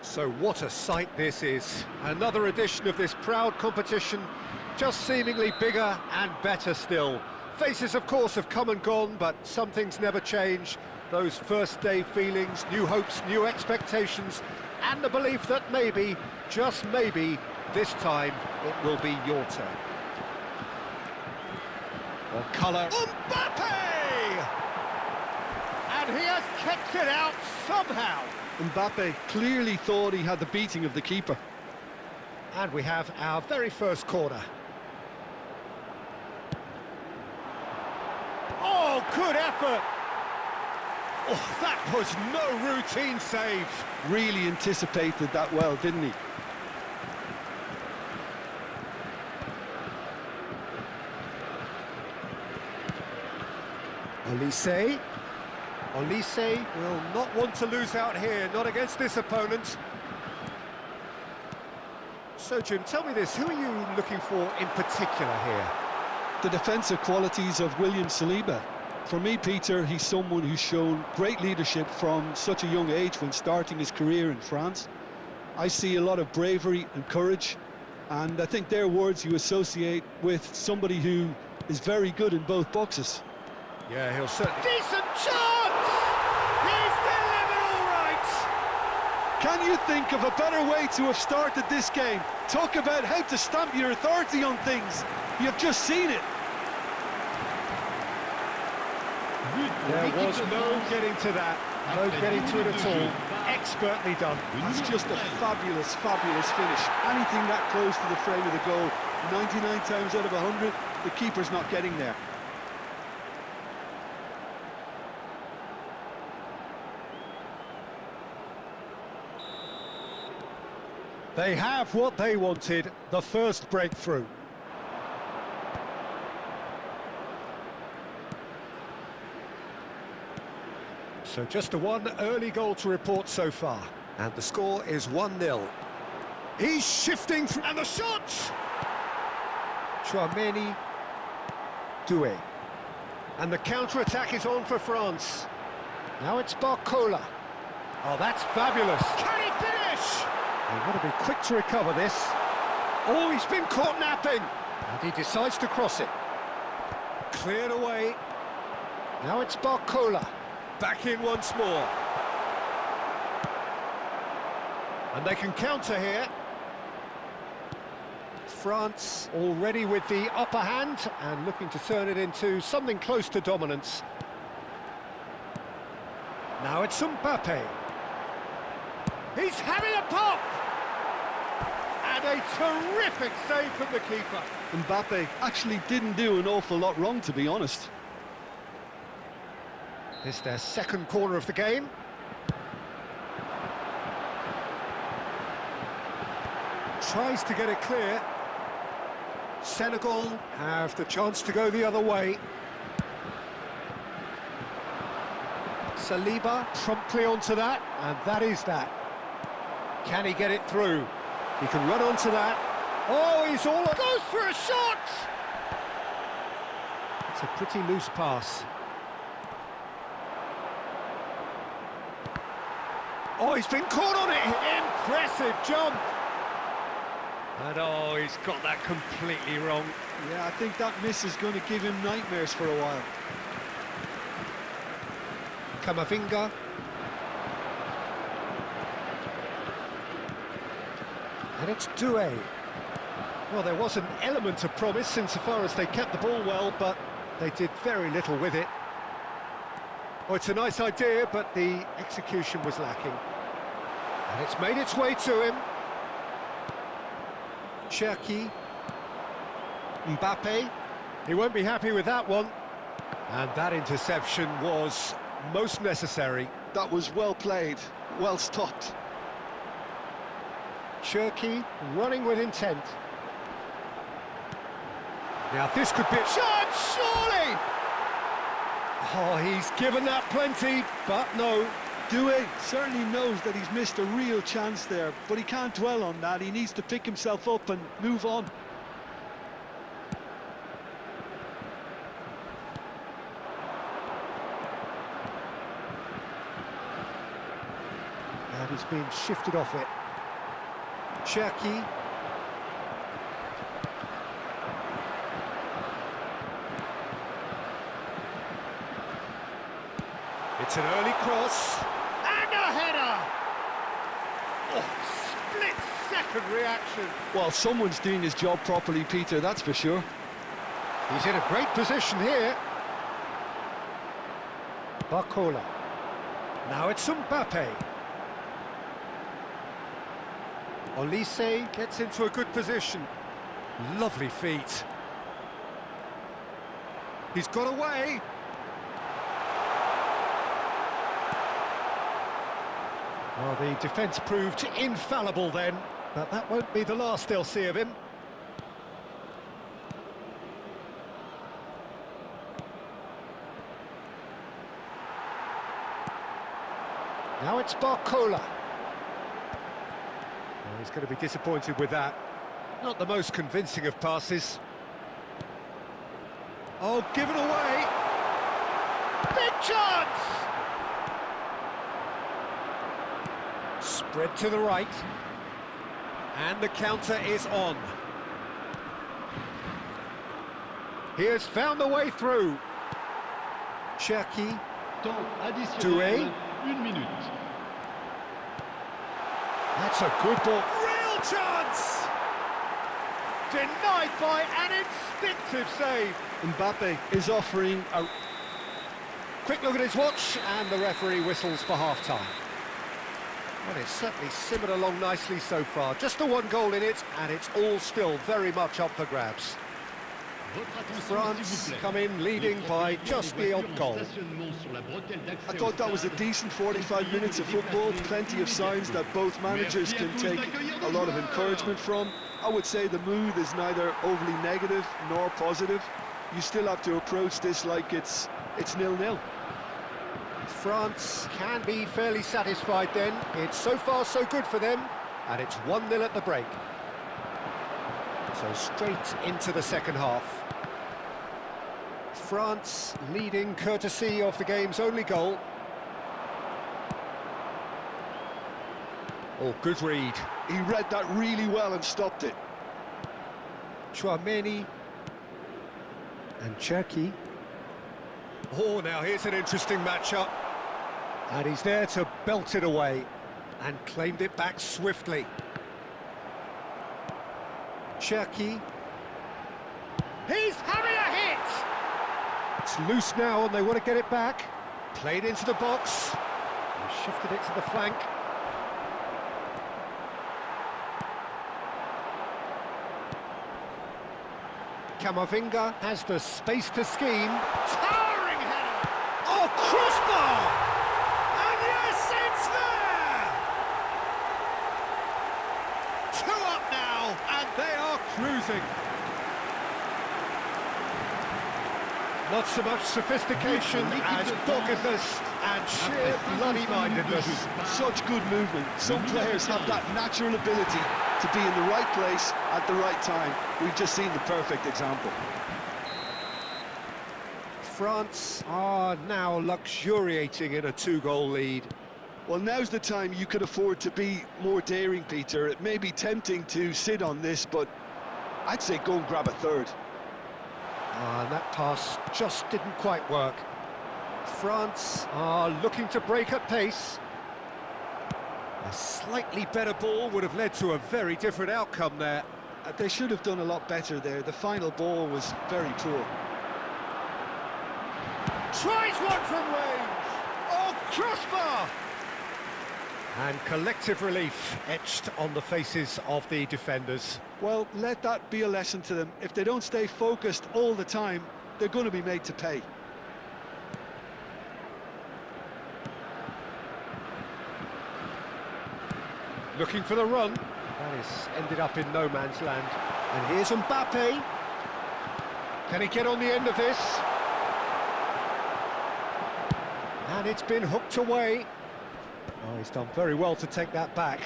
So what a sight this is. Another edition of this proud competition, just seemingly bigger and better still. Faces, of course, have come and gone, but some things never change. Those first day feelings, new hopes, new expectations, and the belief that maybe, just maybe, this time it will be your turn. Or colour. Mbappe! And he has kept it out somehow. Mbappe clearly thought he had the beating of the keeper. And we have our very first corner. Oh, good effort! Oh, that was no routine save. Really anticipated that well, didn't he? Olise. Olise will not want to lose out here, not against this opponent. So, Jim, tell me this, who are you looking for in particular here? The defensive qualities of William Saliba. For me, Peter, he's someone who's shown great leadership from such a young age when starting his career in France. I see a lot of bravery and courage, and I think they're words you associate with somebody who is very good in both boxes. Yeah, he'll certainly... Decent chance! He's delivered all right! Can you think of a better way to have started this game? Talk about how to stamp your authority on things. You've just seen it. There was no getting to that, no getting to it at all. Expertly done. It's just a fabulous, fabulous finish. Anything that close to the frame of the goal, 99 times out of 100, the keeper's not getting there. They have what they wanted, the first breakthrough. So just the one early goal to report so far. And the score is 1-0. He's shifting, and the shot! Chouameni, Doué. And the counter-attack is on for France. Now it's Barcola. Oh, that's fabulous. Can he finish? They want to be quick to recover this. Oh, he's been caught napping. And he decides to cross it. Cleared away. Now it's Barcola. Back in once more. And they can counter here. France already with the upper hand and looking to turn it into something close to dominance. Now it's Mbappe. He's having a pop! And a terrific save from the keeper. Mbappe actually didn't do an awful lot wrong, to be honest. This is their second corner of the game. Tries to get it clear. Senegal have the chance to go the other way. Saliba promptly onto that, and that is that. Can he get it through? He can run onto that. Oh, he's all... Goes for a shot! It's a pretty loose pass. Oh, he's been caught on it! Impressive jump! And oh, he's got that completely wrong. Yeah, I think that miss is going to give him nightmares for a while. Camavinga. And it's Doué. Well, there was an element of promise insofar as they kept the ball well, but they did very little with it. Oh, it's a nice idea, but the execution was lacking. And it's made its way to him. Cherki. Mbappe. He won't be happy with that one. And that interception was most necessary. That was well played, well stopped. Cherki running with intent. Now this could be a chance, surely! Oh, he's given that plenty, but no. Doué certainly knows that he's missed a real chance there, but he can't dwell on that. He needs to pick himself up and move on. And he's been shifted off it. Cherki. It's an early cross. And a header! Oh, split-second reaction. Well, someone's doing his job properly, Peter, that's for sure. He's in a great position here. Barcola. Now it's Mbappe. Olise gets into a good position. Lovely feet. He's got away. Well, the defence proved infallible then, but that won't be the last they'll see of him. Now it's Barcola. Well, he's going to be disappointed with that. Not the most convincing of passes. Oh, given away! Big chance! Spread to the right. And the counter is on. He has found the way through. Cherki. Temps additionnel, Doué. 1 minute. That's a good ball. Real chance! Denied by an instinctive save. Mbappe is offering a... Quick look at his watch, and the referee whistles for half-time. Well, it's certainly simmered along nicely so far. Just the one goal in it, and it's all still very much up for grabs. France come in leading by just the odd goal. I thought that was a decent 45 minutes of football, plenty of signs that both managers can take a lot of encouragement from. I would say the mood is neither overly negative nor positive. You still have to approach this like it's 0-0. France can be fairly satisfied then. It's so far so good for them, and it's 1-0 at the break. So straight into the second half. France leading courtesy of the game's only goal. Oh, good read. He read that really well and stopped it. Chouameni and Cherki. Oh, now here's an interesting matchup. And he's there to belt it away and claimed it back swiftly. Cherki. He's having a hit! It's loose now and they want to get it back. Played into the box. And shifted it to the flank. Camavinga has the space to scheme. Towering header! Oh, crossbar! And yes, it's there! 2 up now, and they are cruising. Not so much sophistication as doggedness and sheer bloody-mindedness. Such good movement. Some players have that natural ability to be in the right place at the right time. We've just seen the perfect example. France are now luxuriating in a 2-goal lead. Well, now's the time you could afford to be more daring, Peter. It may be tempting to sit on this, but I'd say go and grab a third. And that pass just didn't quite work. France are looking to break at pace. A slightly better ball would have led to a very different outcome there. They should have done a lot better there. The final ball was very poor. Tries one from range! Oh, crossbar! And collective relief etched on the faces of the defenders. Well, let that be a lesson to them. If they don't stay focused all the time, they're going to be made to pay. Looking for the run. That is ended up in no man's land. And here's Mbappe. Can he get on the end of this? And it's been hooked away. Oh, he's done very well to take that back.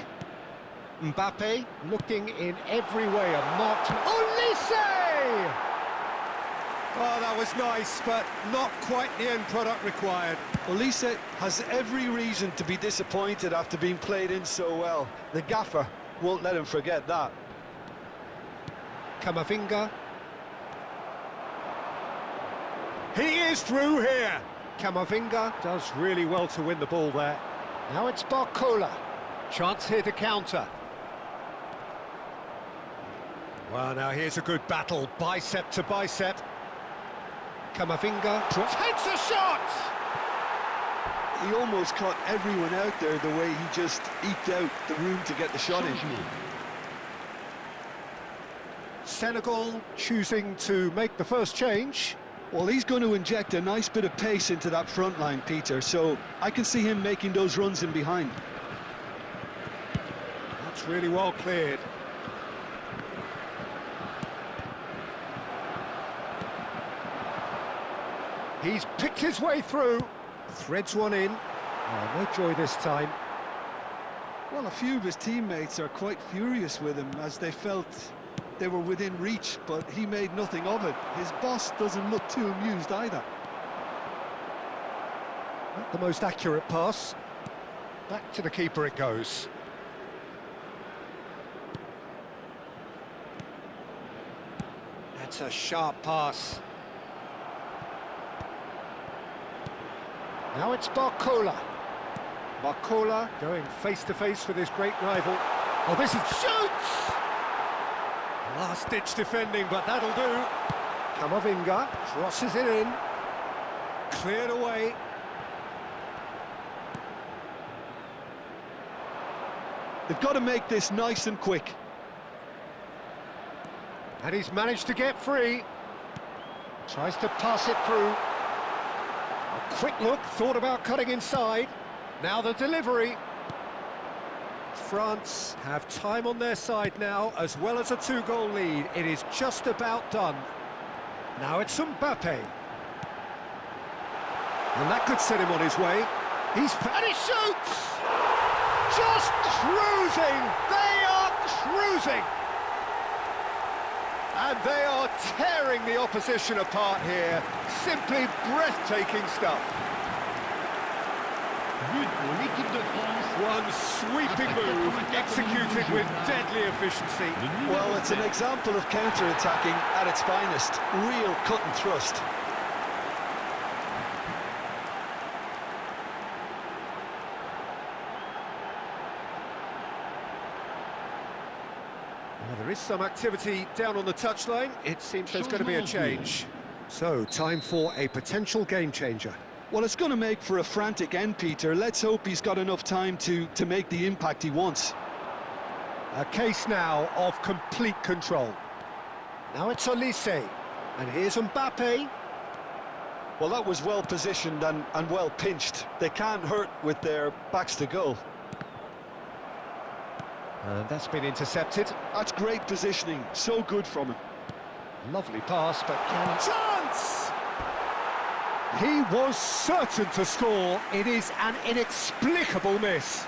Mbappe looking in every way a marked... Olise! Oh, that was nice, but not quite the end product required. Olise has every reason to be disappointed after being played in so well. The gaffer won't let him forget that. Camavinga. He is through here. Camavinga does really well to win the ball there. Now it's Barcola. Chance here to counter. Well, now here's a good battle, bicep to bicep. Camavinga takes a shot! He almost caught everyone out there the way he just eked out the room to get the shot in. Senegal choosing to make the first change. Well, he's going to inject a nice bit of pace into that front line, Peter, so I can see him making those runs in behind. That's really well cleared. He's picked his way through, threads one in. Oh, no joy this time. Well, a few of his teammates are quite furious with him as they felt they were within reach, but he made nothing of it. His boss doesn't look too amused either. Not the most accurate pass. Back to the keeper it goes. That's a sharp pass. Now it's Barcola. Barcola going face-to-face with his great rival. Oh, this is... Shoots! Last-ditch defending, but that'll do. Camavinga crosses it in. Cleared away. They've got to make this nice and quick. And he's managed to get free. Tries to pass it through. A quick look, thought about cutting inside. Now the delivery. France have time on their side now, as well as a 2-goal lead. It is just about done. Now it's Mbappe. And that could set him on his way. And he shoots! Just cruising! They are cruising! And they are tearing the opposition apart here. Simply breathtaking stuff. But pour l'équipe de France. One sweeping move, executed with deadly efficiency. Well, it's an example of counter-attacking at its finest. Real cut and thrust. Well, there is some activity down on the touchline. It seems there's going to be a change. So, time for a potential game changer. Well, it's going to make for a frantic end, Peter. Let's hope he's got enough time to make the impact he wants. A case now of complete control. Now it's Olise, and here's Mbappe. Well, that was well positioned and well pinched. They can't hurt with their backs to goal. And that's been intercepted. That's great positioning, so good from him. Lovely pass, but chance! He was certain to score. It is an inexplicable miss.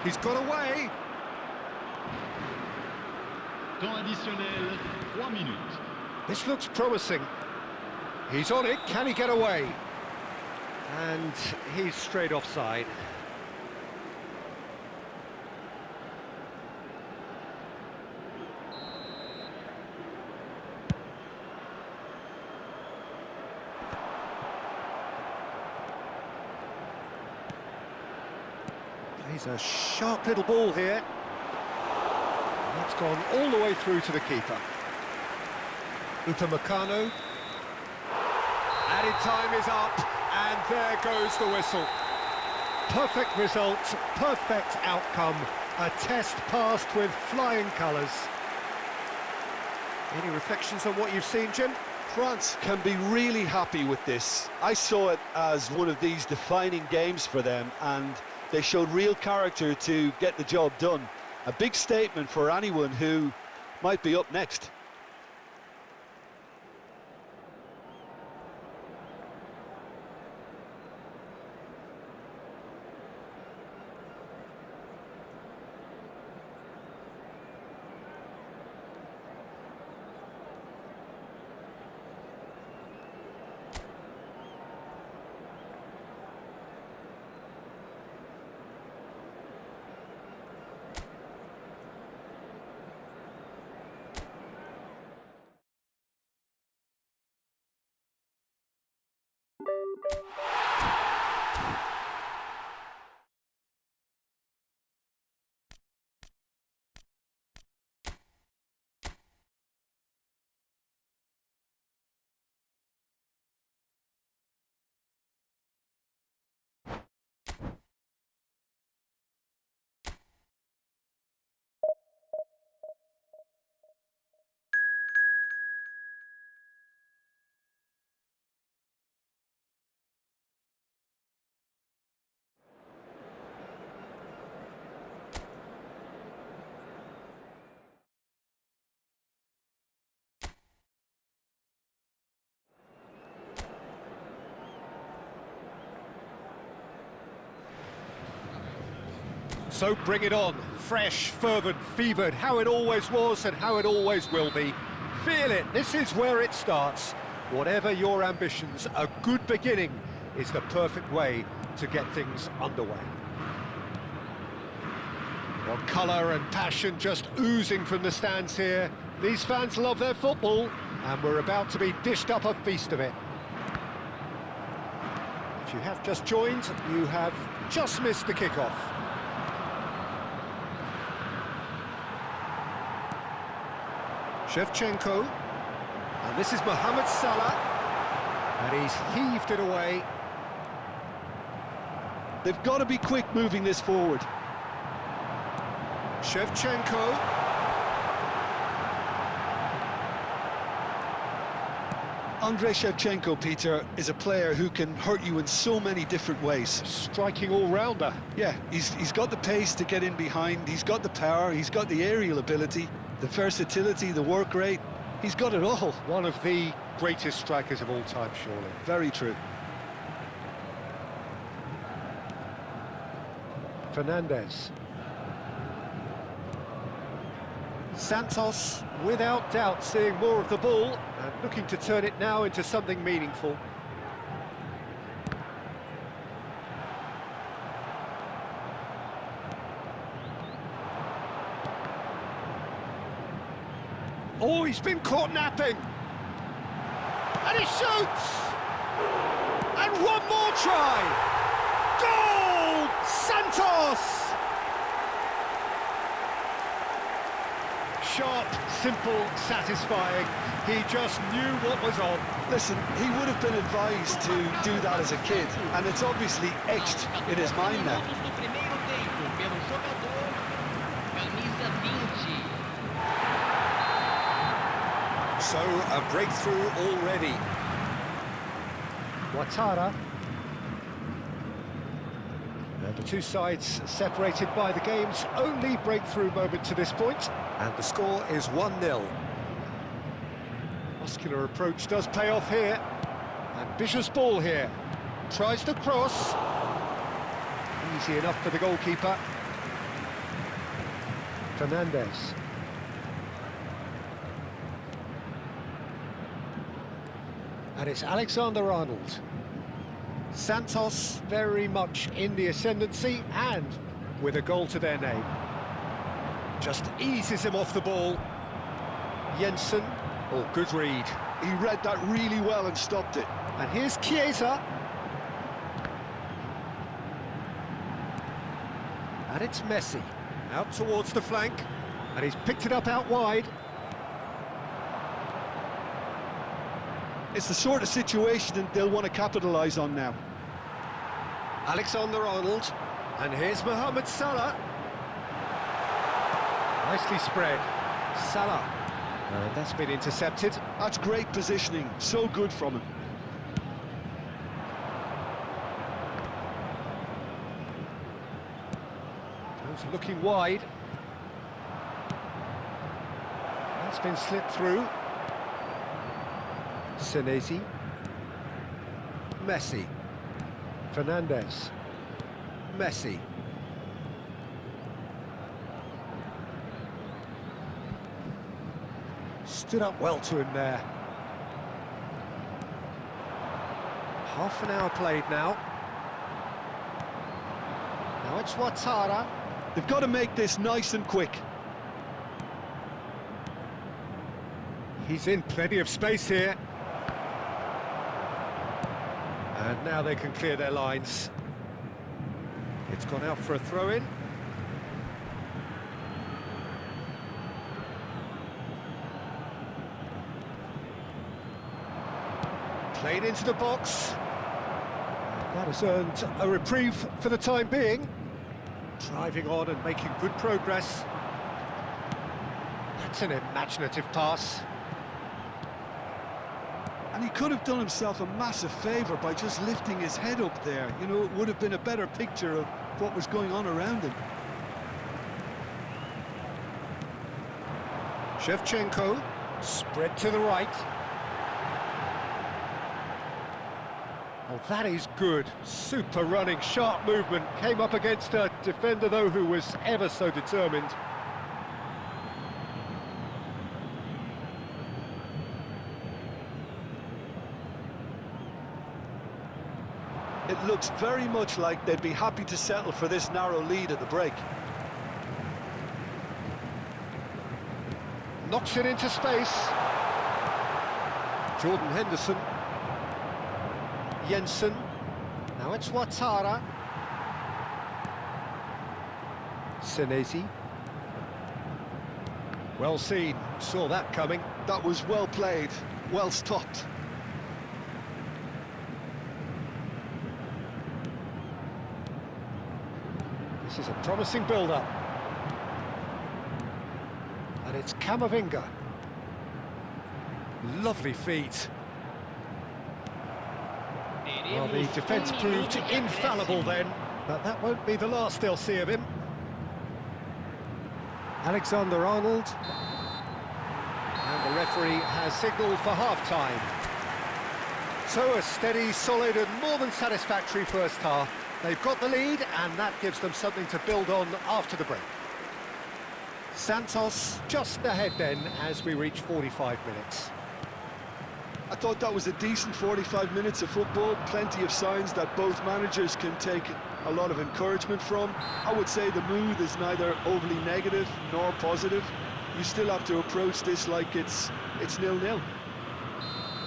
He's got away. Temps additionnel, 3 minutes. This looks promising. He's on it. Can he get away? And he's straight offside. Plays a sharp little ball here. That's gone all the way through to the keeper. Upamecano. Added time is up, and there goes the whistle. Perfect result, perfect outcome. A test passed with flying colours. Any reflections on what you've seen, Jim? France can be really happy with this. I saw it as one of these defining games for them, and they showed real character to get the job done. A big statement for anyone who might be up next. So bring it on, fresh, fervent, fevered, how it always was and how it always will be. Feel it, this is where it starts. Whatever your ambitions, a good beginning is the perfect way to get things underway. Well, colour and passion just oozing from the stands here. These fans love their football, and we're about to be dished up a feast of it. If you have just joined, you have just missed the kickoff. Shevchenko, and this is Mohamed Salah, and he's heaved it away. They've got to be quick moving this forward. Shevchenko. Andrei Shevchenko, Peter, is a player who can hurt you in so many different ways. Striking all-rounder. Yeah, he's got the pace to get in behind, he's got the power, he's got the aerial ability, the versatility, the work rate. He's got it all. One of the greatest strikers of all time, surely. Very true. Fernandez. Santos, without doubt, seeing more of the ball and looking to turn it now into something meaningful. Oh, he's been caught napping! And he shoots! And one more try! Goal! Santos! Sharp, simple, satisfying. He just knew what was on. Listen, he would have been advised to do that as a kid, and it's obviously etched in his mind now. So, a breakthrough already. Ouattara. And the two sides separated by the game's only breakthrough moment to this point. And the score is 1-0. Muscular approach does pay off here. Ambitious ball here. Tries to cross. Easy enough for the goalkeeper. Fernandez. And it's Alexander-Arnold. Santos very much in the ascendancy and with a goal to their name. Just eases him off the ball. Jensen, oh, good read. He read that really well and stopped it. And here's Chiesa. And it's Messi, out towards the flank. And he's picked it up out wide. It's the sort of situation that they'll want to capitalise on now. Alexander-Arnold. And here's Mohamed Salah. Nicely spread. Salah. And that's been intercepted. That's great positioning. So good from him. Goes looking wide. That's been slipped through. Senesi. Messi. Fernandez. Messi. Stood up well to him there. Half an hour played now. Now it's Ouattara. They've got to make this nice and quick. He's in plenty of space here. And now they can clear their lines. It's gone out for a throw-in. Played into the box. That has earned a reprieve for the time being. Driving on and making good progress. That's an imaginative pass. And he could have done himself a massive favour by just lifting his head up there. You know, it would have been a better picture of what was going on around him. Shevchenko, spread to the right. Oh, that is good. Super running, sharp movement. Came up against a defender, though, who was ever so determined. It looks very much like they'd be happy to settle for this narrow lead at the break. Knocks it into space. Jordan Henderson. Jensen. Now it's Ouattara. Senesi. Well seen, saw that coming. That was well played, well stopped. This is a promising build-up. And it's Camavinga. Lovely feet. Well, the defence proved infallible then, but that won't be the last they'll see of him. Alexander-Arnold. And the referee has signalled for half-time. So a steady, solid and more than satisfactory first half. They've got the lead and that gives them something to build on after the break. Santos just ahead then as we reach 45 minutes. I thought that was a decent 45 minutes of football, plenty of signs that both managers can take a lot of encouragement from. I would say the mood is neither overly negative nor positive. You still have to approach this like it's 0-0.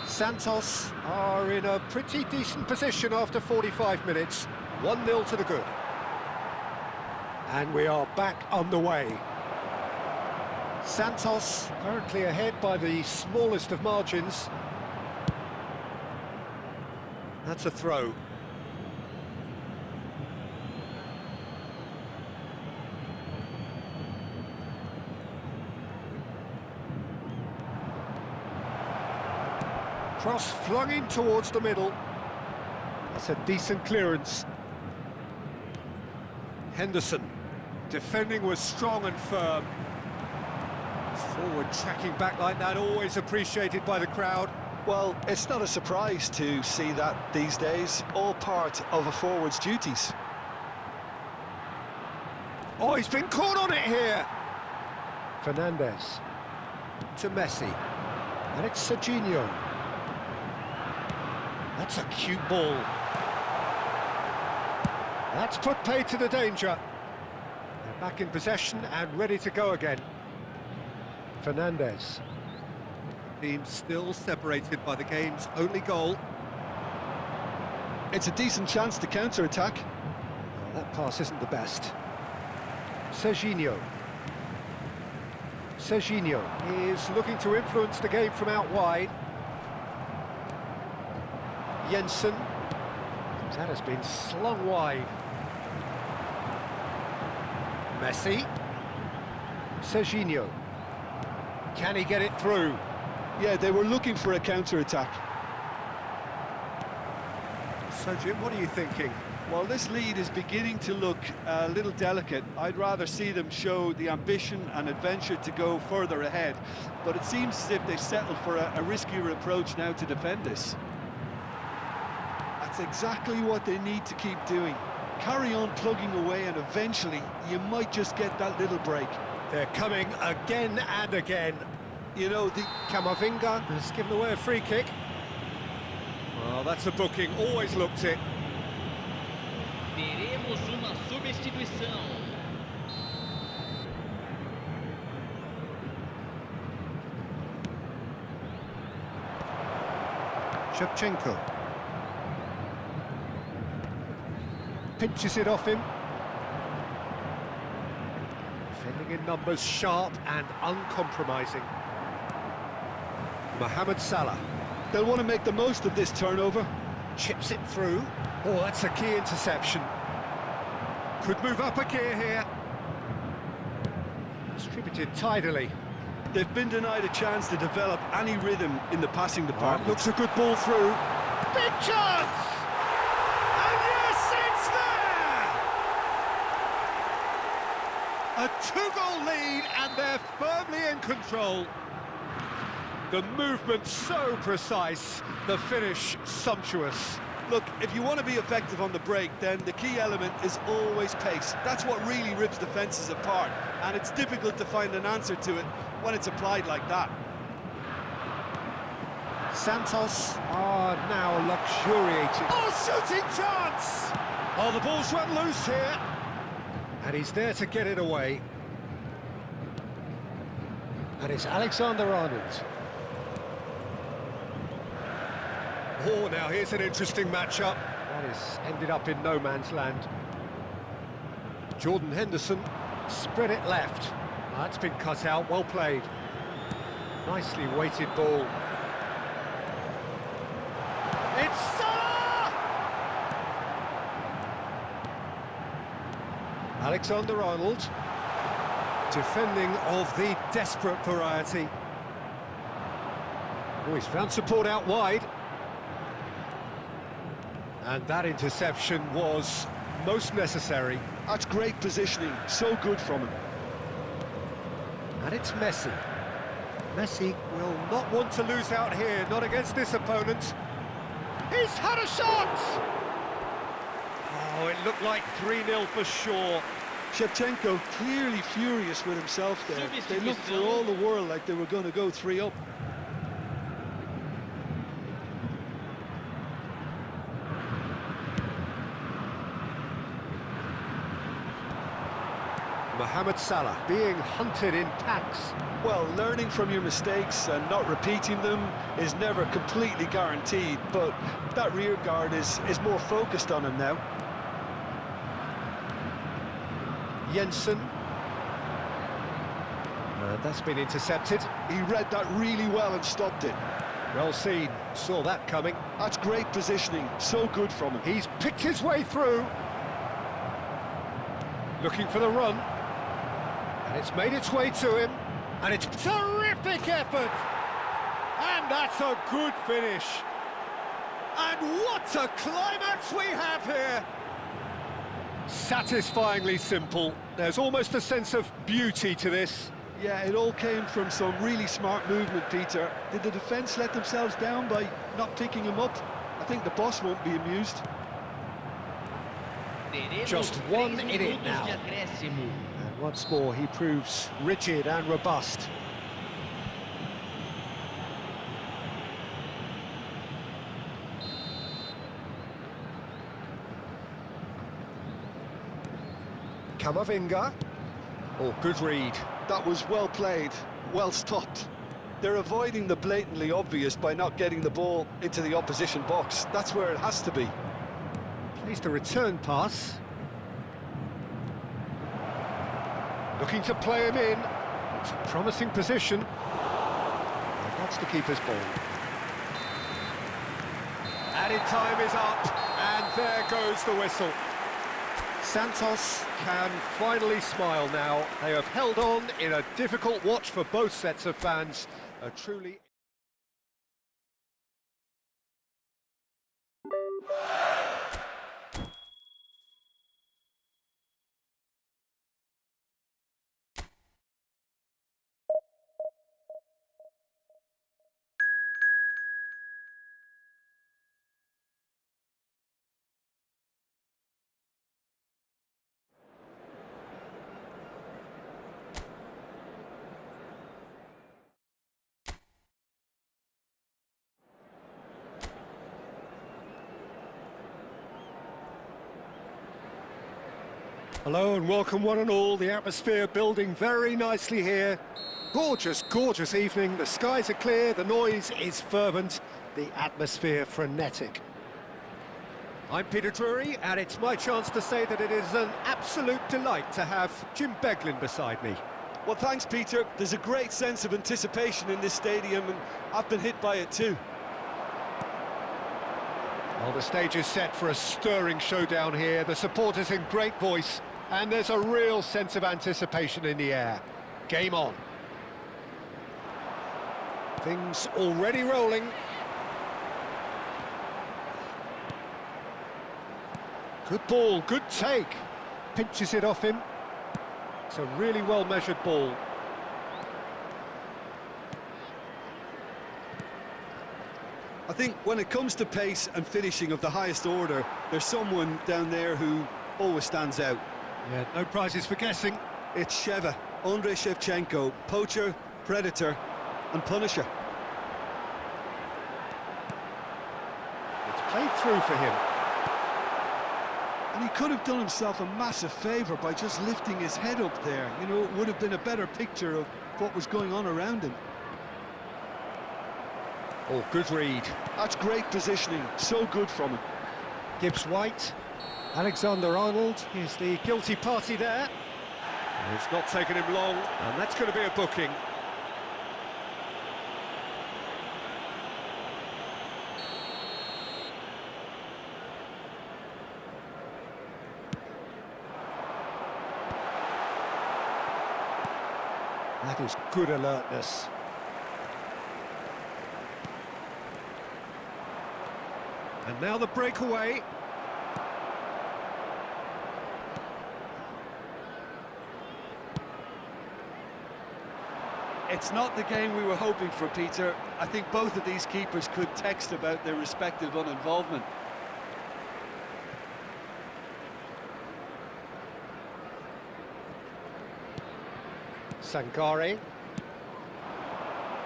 Santos are in a pretty decent position after 45 minutes. 1-0 to the good. And we are back underway. Santos currently ahead by the smallest of margins. That's a throw. Cross flung in towards the middle. That's a decent clearance. Henderson. Defending was strong and firm. Forward tracking back like that, always appreciated by the crowd. Well, it's not a surprise to see that these days, all part of a forward's duties. Oh, he's been caught on it here! Fernandez. To Messi. And it's Serginho. That's a cute ball. That's put paid to the danger. They're back in possession and ready to go again. Fernandez. Team still separated by the game's only goal. It's a decent chance to counter-attack. Well, that pass isn't the best. Serginho. Serginho is looking to influence the game from out wide. Jensen. That has been slung wide. Messi. Serginho. Can he get it through? Yeah, they were looking for a counter-attack. So, Jim, what are you thinking? Well, this lead is beginning to look a little delicate. I'd rather see them show the ambition and adventure to go further ahead. But it seems as if they settled for a riskier approach now to defend this. That's exactly what they need to keep doing. Carry on plugging away and eventually you might just get that little break. They're coming again and again. You know, the Camavinga has given away a free kick. Well, that's a booking, always looked it. Teremos uma substituição. Shevchenko. Pinches it off him. Defending in numbers, sharp and uncompromising. Mohamed Salah. they'll want to make the most of this turnover. Chips it through. Oh, that's a key interception. Could move up a gear here. Distributed tidily. They've been denied a chance to develop any rhythm in the passing department. Looks a good ball through. Big chance! And yes, it's there! A two-goal lead, and they're firmly in control. The movement so precise, the finish sumptuous. Look, if you want to be effective on the break, then the key element is always pace. That's what really rips defences apart, and it's difficult to find an answer to it when it's applied like that. Santos are now luxuriating. Oh, shooting chance! Oh, the ball's run loose here. And he's there to get it away. And it's Alexander-Arnold. Oh, now here's an interesting matchup. That has ended up in no man's land. Jordan Henderson spread it left. That's been cut out, well played. Nicely weighted ball. It's Salah! Alexander-Arnold, defending of the desperate variety. Oh, he's found support out wide. And that interception was most necessary. That's great positioning, so good from him. And it's Messi. Messi will not want to lose out here, not against this opponent. He's had a shot! Oh, it looked like 3-0 for sure. Shevchenko clearly furious with himself there. They looked for all the world like they were going to go 3 up. Mohamed Salah being hunted in packs. Well, learning from your mistakes and not repeating them is never completely guaranteed, but that rear guard is more focused on him now. Jensen. That's been intercepted. He read that really well and stopped it. Well seen, saw that coming. That's great positioning, so good from him. He's picked his way through. Looking for the run. And it's made its way to him. And it's terrific effort. And that's a good finish. And what a climax we have here. Satisfyingly simple. There's almost a sense of beauty to this. Yeah, it all came from some really smart movement, Peter. Did the defence let themselves down by not picking him up? I think the boss won't be amused. Just 1 in it now. And once more he proves rigid and robust. Camavinga. Oh, good read. That was well played, well stopped. They're avoiding the blatantly obvious by not getting the ball into the opposition box. That's where it has to be. Plays the return pass. Looking to play him in. It's a promising position. And that's the keeper's ball. Added time is up, and there goes the whistle. Santos can finally smile now. They have held on in a difficult watch for both sets of fans. A truly... Hello and welcome one and all. The atmosphere building very nicely here. Gorgeous, gorgeous evening. The skies are clear, the noise is fervent, the atmosphere frenetic. I'm Peter Drury, and it's my chance to say that it is an absolute delight to have Jim Beglin beside me. Well, thanks, Peter. There's a great sense of anticipation in this stadium, and I've been hit by it too. Well, the stage is set for a stirring showdown here. The supporters in great voice, and there's a real sense of anticipation in the air. Game on. Things already rolling. Good ball, good take. Pinches it off him. It's a really well-measured ball. I think when it comes to pace and finishing of the highest order, there's someone down there who always stands out. Yeah, no prizes for guessing. It's Sheva, Andrei Shevchenko, poacher, predator and punisher. through for him. And he could have done himself a massive favour by just lifting his head up there. You know, it would have been a better picture of what was going on around him. Oh, good read. That's great positioning, so good from him. Gibbs-White, Alexander-Arnold is the guilty party there. It's not taken him long, and that's going to be a booking. That is good alertness. And now the breakaway. It's not the game we were hoping for, Peter. I think both of these keepers could text about their respective uninvolvement. Sangare.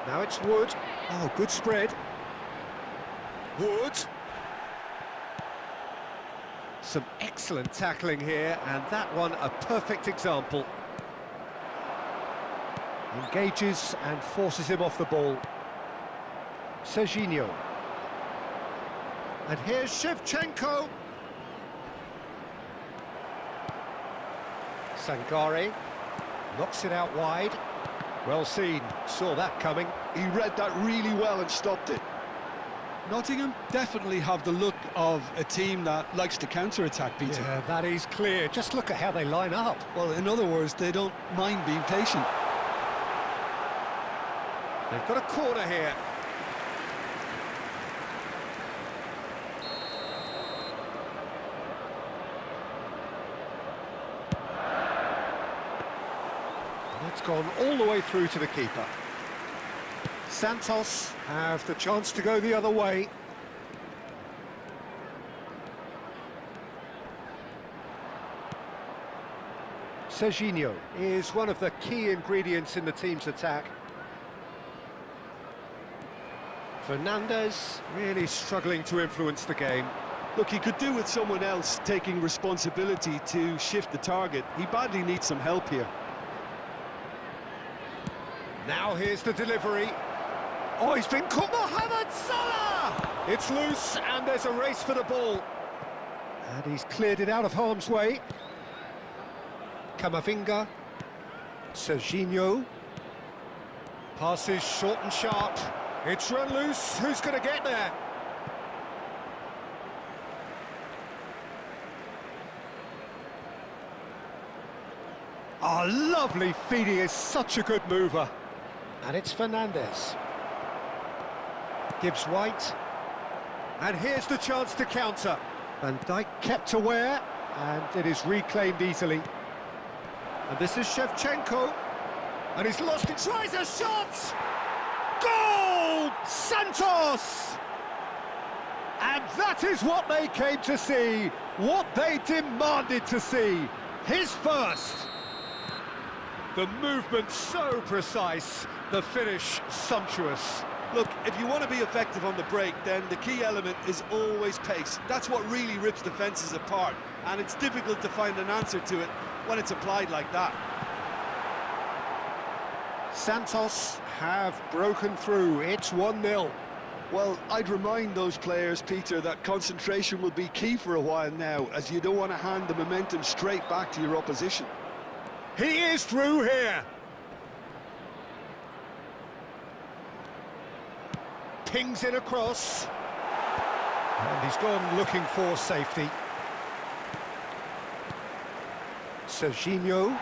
Now it's Wood. Oh, good spread. Wood. Some excellent tackling here, and that one a perfect example. Engages and forces him off the ball. Serginho. And here's Shevchenko. Sangare. Knocks it out wide. Well seen, saw that coming. He read that really well and stopped it. Nottingham definitely have the look of a team that likes to counter-attack, Peter. Yeah, that is clear. Just look at how they line up. Well, in other words, they don't mind being patient. They've got a corner here. It's gone all the way through to the keeper. Santos have the chance to go the other way. Serginho is one of the key ingredients in the team's attack. Fernandez really struggling to influence the game. Look, he could do with someone else taking responsibility to shift the target. He badly needs some help here. Now here's the delivery. Oh, he's been caught. Mohamed Salah! It's loose, and there's a race for the ball. And he's cleared it out of harm's way. Camavinga. Serginho. Passes short and sharp. It's run loose. Who's going to get there? Oh, lovely feed. He is such a good mover. And it's Fernandez. Gibbs-White. And here's the chance to counter. Van Dijk kept aware, and it is reclaimed easily. And this is Shevchenko. And he's lost it. Tries a shot! Goal! Santos! And that is what they came to see. What they demanded to see. His first. The movement so precise, the finish sumptuous. Look, if you want to be effective on the break, then the key element is always pace. That's what really rips defences apart, and it's difficult to find an answer to it when it's applied like that. Santos have broken through. It's 1-0. Well, I'd remind those players, Peter, that concentration will be key for a while now, as you don't want to hand the momentum straight back to your opposition. He is through here. Pings it across. And he's gone looking for safety. Serginho.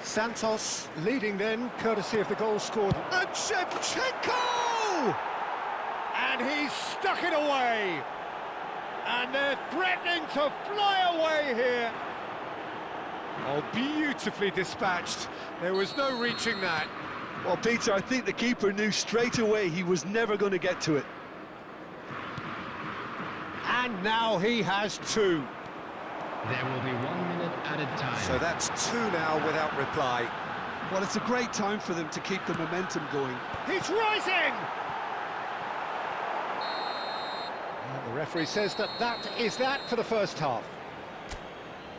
Santos leading then, courtesy of the goal scored. And Shevchenko! And he's stuck it away. And they're threatening to fly away here. Oh, beautifully dispatched. There was no reaching that. Well, Peter, I think the keeper knew straight away he was never going to get to it. And now he has two. There will be 1 minute added time. So that's two now without reply. Well, it's a great time for them to keep the momentum going. He's rising! And the referee says that is that for the first half.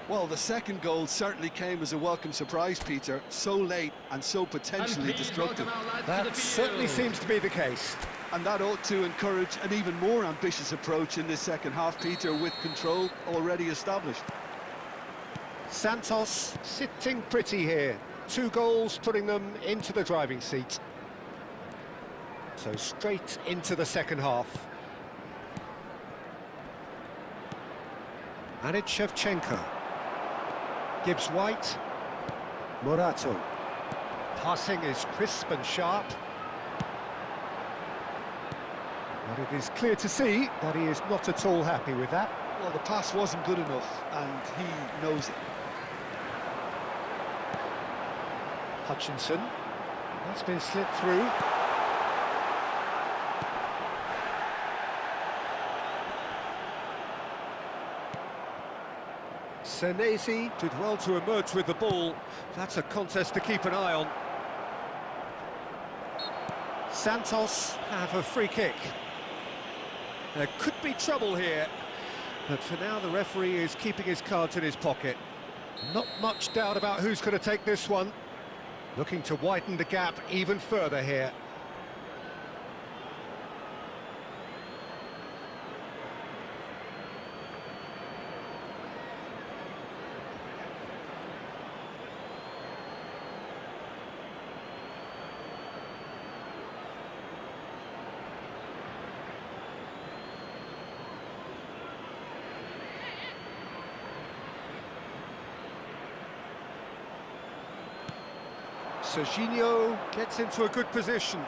Well, the second goal certainly came as a welcome surprise, Peter. So late and so potentially destructive. That certainly seems to be the case. And that ought to encourage an even more ambitious approach in this second half, Peter, with control already established. Santos sitting pretty here. 2 goals putting them into the driving seat. So straight into the second half. And it's Shevchenko. Gibbs White. Morato. Passing is crisp and sharp. But it is clear to see that he is not at all happy with that. Well, the pass wasn't good enough, and he knows it. Hutchinson. That's been slipped through. Senesi did well to emerge with the ball. That's a contest to keep an eye on. Santos have a free kick. There could be trouble here, but for now the referee is keeping his cards in his pocket. Not much doubt about who's going to take this one. Looking to widen the gap even further here. Serginho gets into a good position.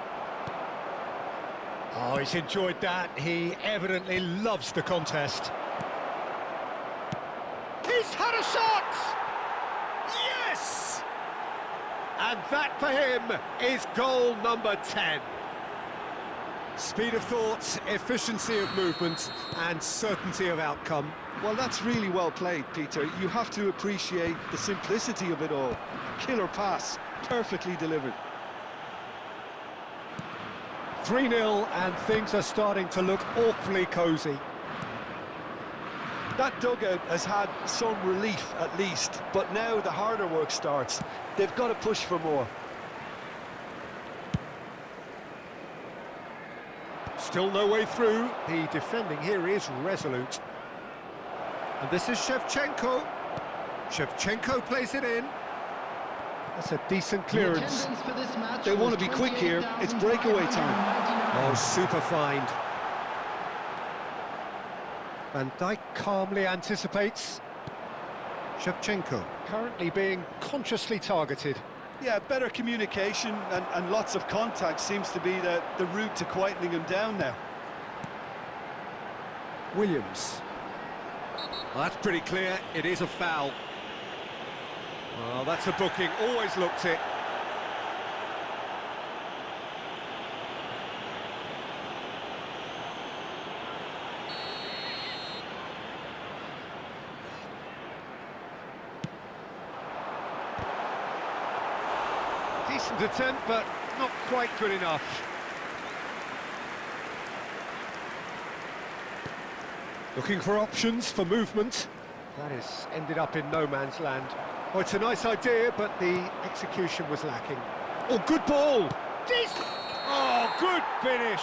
Oh, he's enjoyed that. He evidently loves the contest. He's had a shot! Yes! And that for him is goal number 10. Speed of thought, efficiency of movement, and certainty of outcome. Well, that's really well played, Peter. You have to appreciate the simplicity of it all. Killer pass. Perfectly delivered. 3-0 and things are starting to look awfully cosy. That dugout has had some relief at least, but now the harder work starts. They've got to push for more. Still no way through. The defending here is resolute. And this is Shevchenko. Shevchenko plays it in. That's a decent clearance. They want to be quick here. It's breakaway time. Oh, super find. Van Dijk calmly anticipates. Shevchenko currently being consciously targeted. Yeah, better communication and lots of contact seems to be the route to quietening him down now. Williams. Well, that's pretty clear. It is a foul. Well, that's a booking. Always looked it. Decent attempt, but not quite good enough. Looking for options for movement. That has ended up in no man's land. Oh, it's a nice idea, but the execution was lacking. Oh, good ball! Decent! Oh, good finish!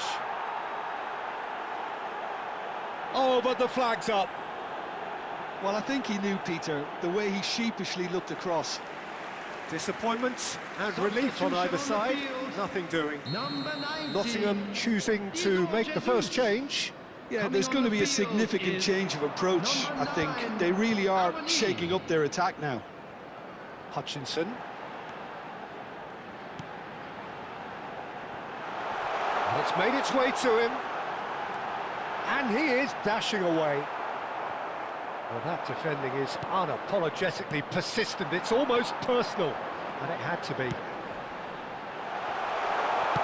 Oh, but the flag's up. Well, I think he knew, Peter, the way he sheepishly looked across. Disappointment and relief on either side, nothing doing. Nottingham choosing to make the first change. Yeah, there's going to be a significant change of approach, I think. They really are shaking up their attack now. Hutchinson. And it's made its way to him. And he is dashing away. Well, that defending is unapologetically persistent. It's almost personal. And it had to be.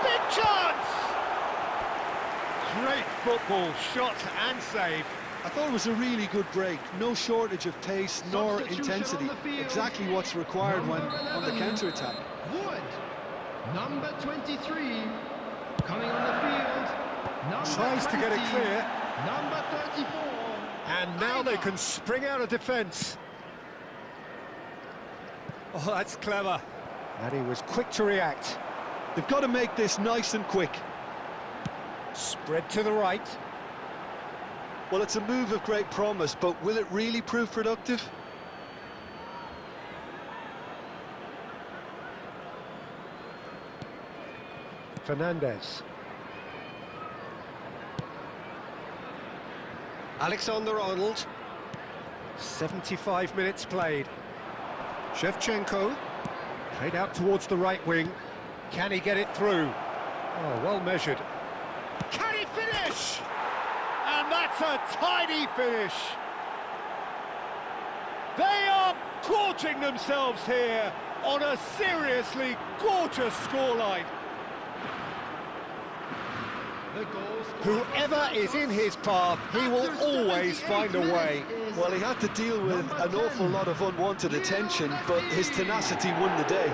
Big chance! Great football, shot and save. I thought it was a really good break. No shortage of pace nor intensity. Exactly what's required when on the counter-attack. Wood, number 23, coming on the field. Tries to get it clear. Number 34. And now they can spring out of defence. Oh, that's clever. And he was quick to react. They've got to make this nice and quick. Spread to the right. Well, it's a move of great promise, but will it really prove productive? Fernandez. Alexander-Arnold. 75 minutes played. Shevchenko. Played out towards the right wing. Can he get it through? Oh, well measured. Can he finish? And that's a tidy finish. They are gorging themselves here on a seriously gorgeous scoreline. Whoever is in his path, he will always find a way. Well, he had to deal with an awful lot of unwanted attention, but his tenacity won the day.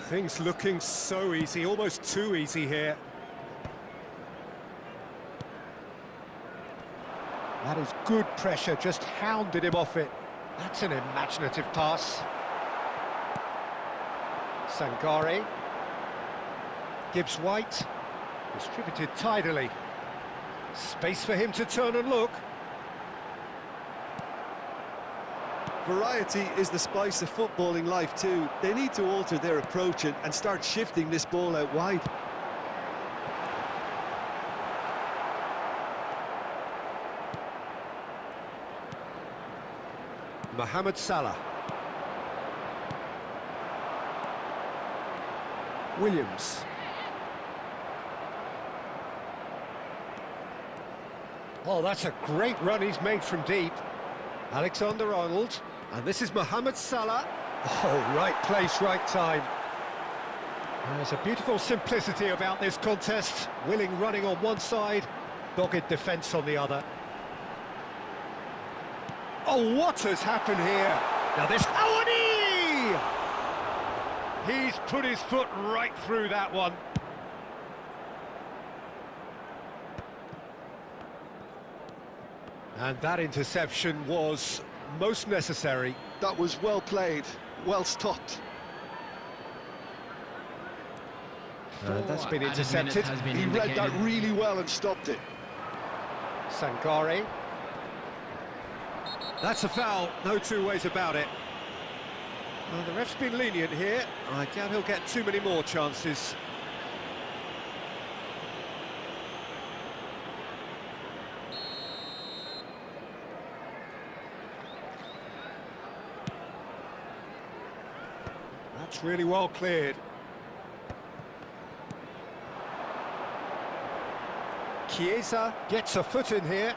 Things looking so easy, almost too easy here. That is good pressure, just hounded him off it. That's an imaginative pass. Sangare. Gibbs-White. Distributed tidily. Space for him to turn and look. Variety is the spice of footballing life too. They need to alter their approach and start shifting this ball out wide. Mohamed Salah. Williams. Oh, that's a great run he's made from deep. Alexander-Arnold. And this is Mohamed Salah. Oh, right place, right time. There's a beautiful simplicity about this contest. Willing running on one side, dogged defence on the other. Oh, what has happened here? Now this... Oh, and he's put his foot right through that one. And that interception was most necessary. That was well played, well stopped. That's been intercepted. He read that really well and stopped it. Sangare. That's a foul, no two ways about it. Well, the ref's been lenient here. I doubt he'll get too many more chances. That's really well cleared. Chiesa gets a foot in here.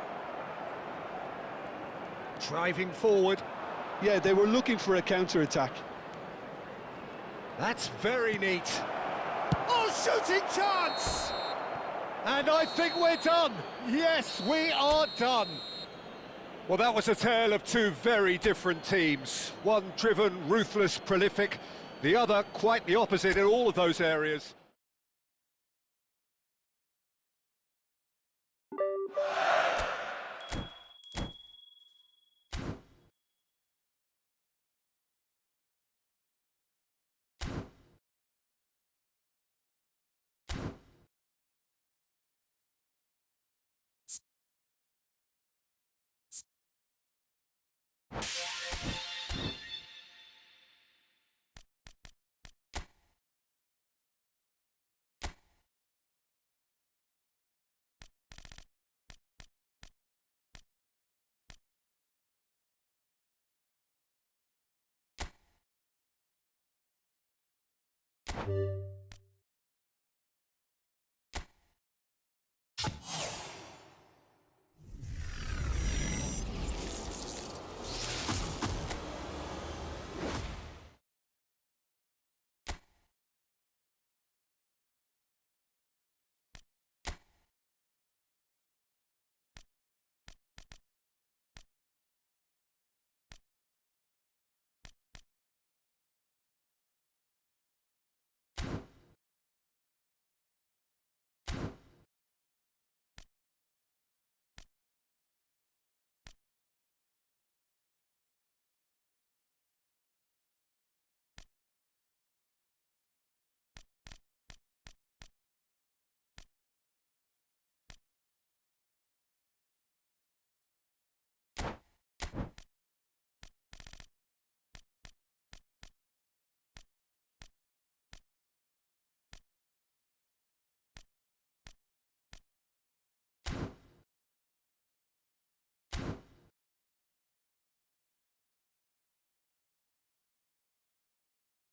Driving forward. Yeah, they were looking for a counter-attack. That's very neat. Oh, shooting chance! And I think we're done. Yes, we are done. Well, that was a tale of two very different teams. One driven, ruthless, prolific. The other quite the opposite in all of those areas.